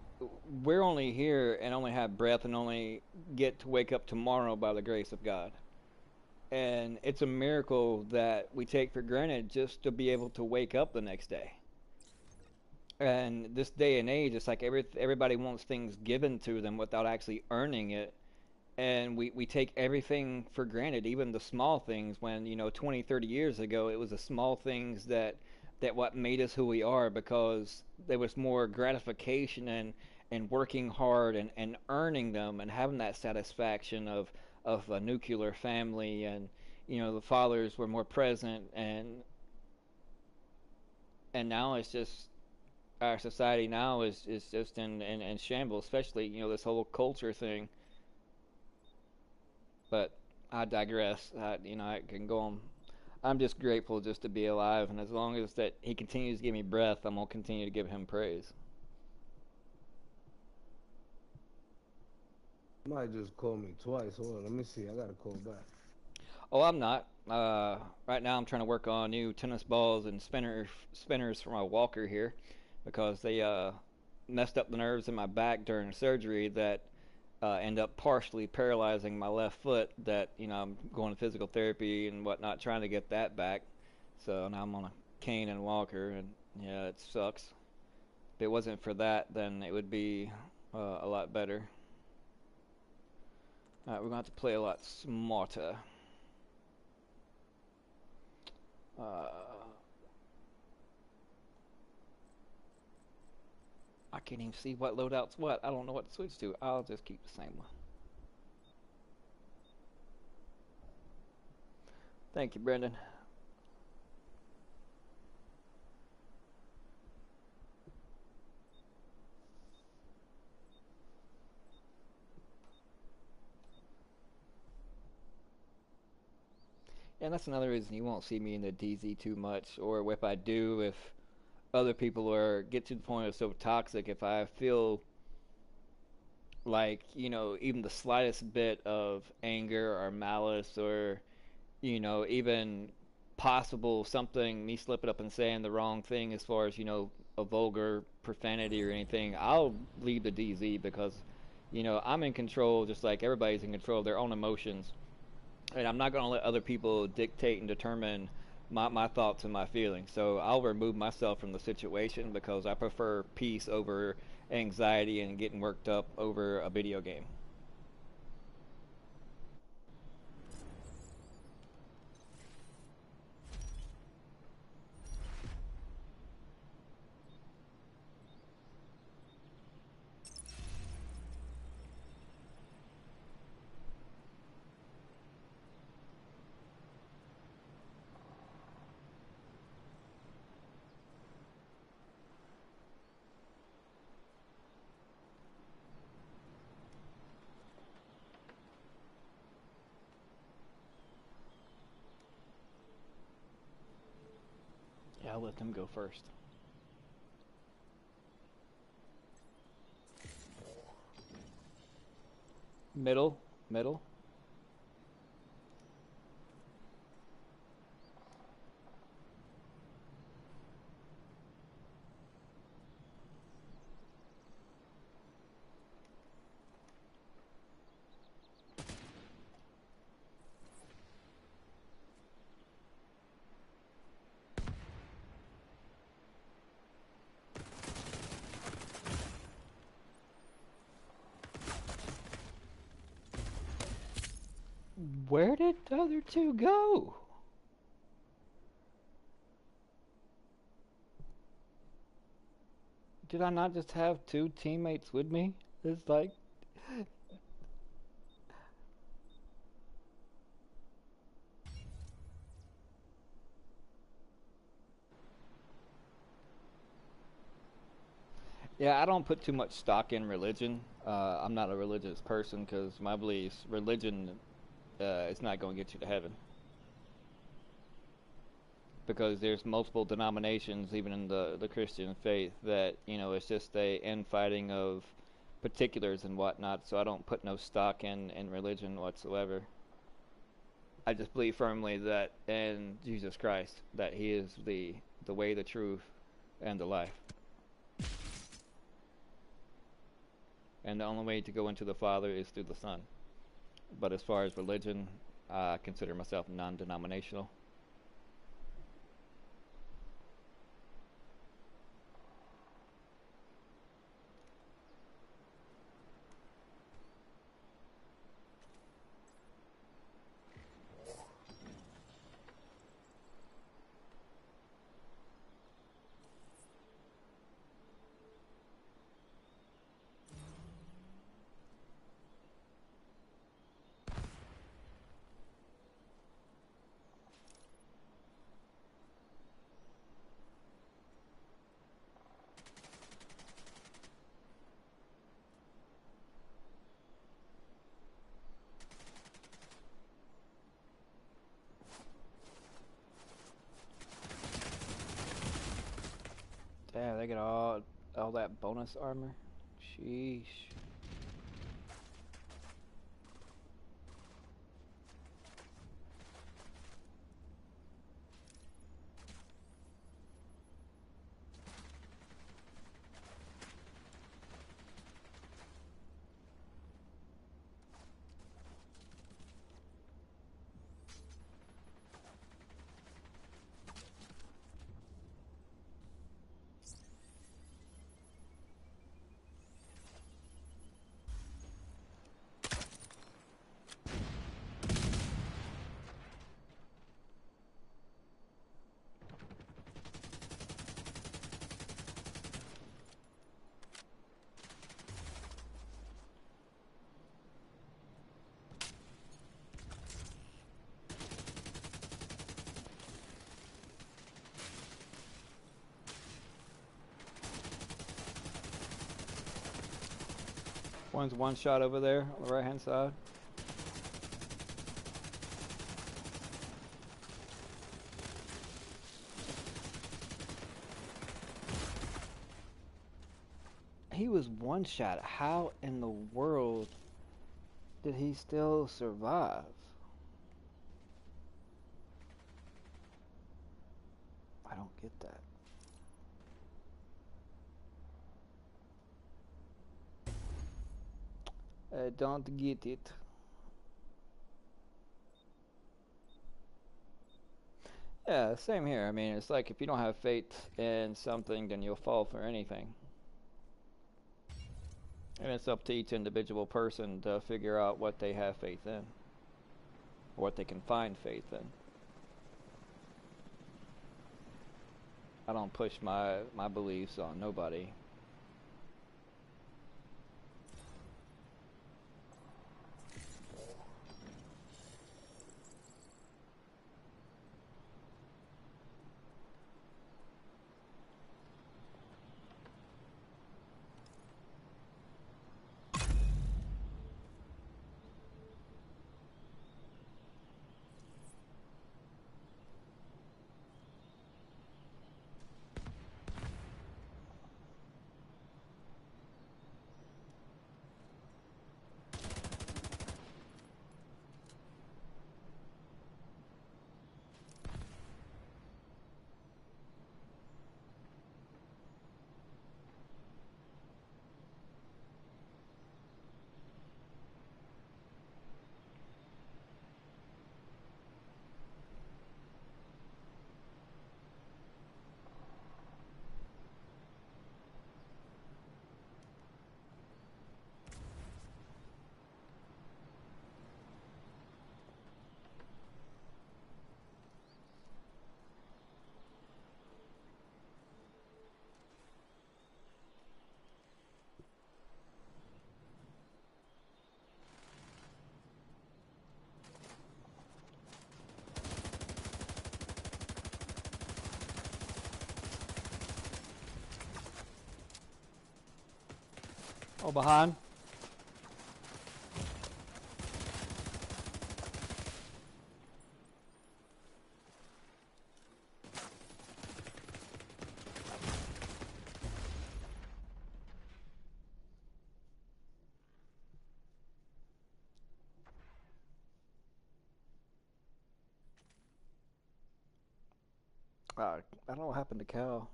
we're only here and only have breath and only get to wake up tomorrow by the grace of God. And it's a miracle that we take for granted just to be able to wake up the next day. And this day and age, it's like everybody wants things given to them without actually earning it. And we take everything for granted, even the small things, when 20, 30 years ago it was the small things that what made us who we are, because there was more gratification and working hard and earning them and having that satisfaction of a nuclear family, and the fathers were more present, and now it's just our society now is just in shambles, especially this whole culture thing. But I digress. I can go on. I'm just grateful just to be alive, and as long as that He continues to give me breath, I'm gonna continue to give Him praise. Might just call me twice. Hold on, let me see. I gotta call back. Oh, I'm not. Right now, I'm trying to work on new tennis balls and spinners for my walker here, because they messed up the nerves in my back during surgery that end up partially paralyzing my left foot. That I'm going to physical therapy and whatnot, trying to get that back. So now I'm on a cane and walker, and yeah, it sucks. If it wasn't for that, then it would be a lot better. All right, we're gonna have to play a lot smarter. Uh, I can't even see what loadout's what. I don't know what to switch to. I'll just keep the same one. Thank you, Brendan. And that's another reason you won't see me in the DZ too much, or if I do, if other people are get to the point of so toxic, if I feel like, even the slightest bit of anger or malice or, even possible something, me slipping up and saying the wrong thing as far as, a vulgar profanity or anything, I'll leave the DZ because, I'm in control just like everybody's in control of their own emotions. And I'm not going to let other people dictate and determine my thoughts and my feelings. So I'll remove myself from the situation because I prefer peace over anxiety and getting worked up over a video game. Yeah, I'll let them go first. Middle, middle. Where did the other two go? Did I not just have two teammates with me? It's like... Yeah, I don't put too much stock in religion. I'm not a religious person because my beliefs, religion, is not going to get you to heaven. Because there's multiple denominations, even in the Christian faith, that, it's just a infighting of particulars and whatnot, so I don't put no stock in religion whatsoever. I just believe firmly that in Jesus Christ, that He is the way, the truth, and the life. And the only way to go into the Father is through the Son. But as far as religion, I consider myself non-denominational. Damn, they get all that bonus armor. Sheesh. One's one shot over there on the right hand side. He was one shot. How in the world did he still survive? I don't get that. I don't get it. Yeah, same here. I mean, it's like if you don't have faith in something, then you'll fall for anything. And it's up to each individual person to figure out what they have faith in, or what they can find faith in. I don't push my beliefs on nobody. Oh, behind. I don't know what happened to Cal.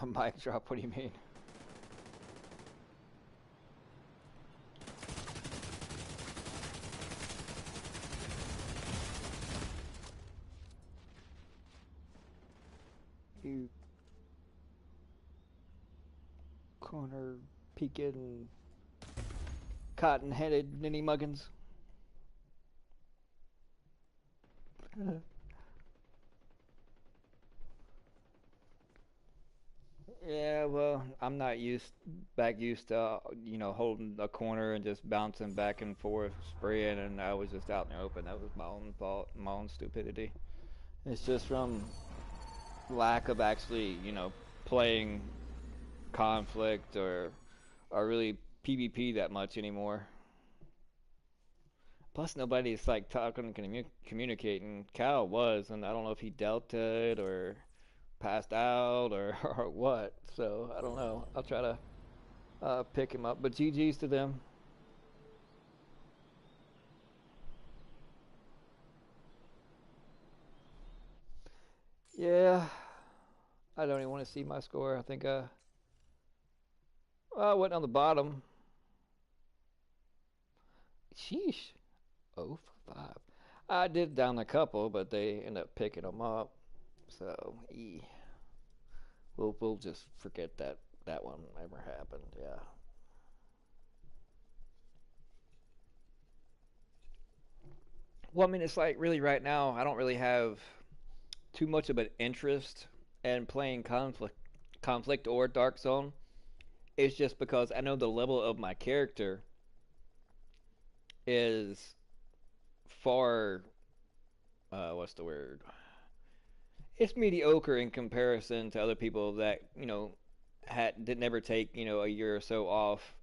A mic drop, what do you mean? You corner peeking cotton-headed ninny muggins. Yeah, well, I'm not used to, holding a corner and just bouncing back and forth, spraying, and I was just out in the open. That was my own fault, my own stupidity. It's just from lack of actually, playing conflict or really PvP that much anymore. Plus, nobody's like talking and communicating. Cal was, and I don't know if he deltaed or passed out or what. So I don't know. I'll try to pick him up. But GG's to them. Yeah, I don't even want to see my score. I think I went on the bottom. Sheesh. 0 for 5. I did down a couple, but they end up picking them up. So, we'll just forget that one ever happened. Yeah. Well, I mean, it's like really right now, I don't really have too much of an interest in playing conflict or Dark Zone. It's just because I know the level of my character is far what's the word? It's mediocre in comparison to other people that did never take a year or so off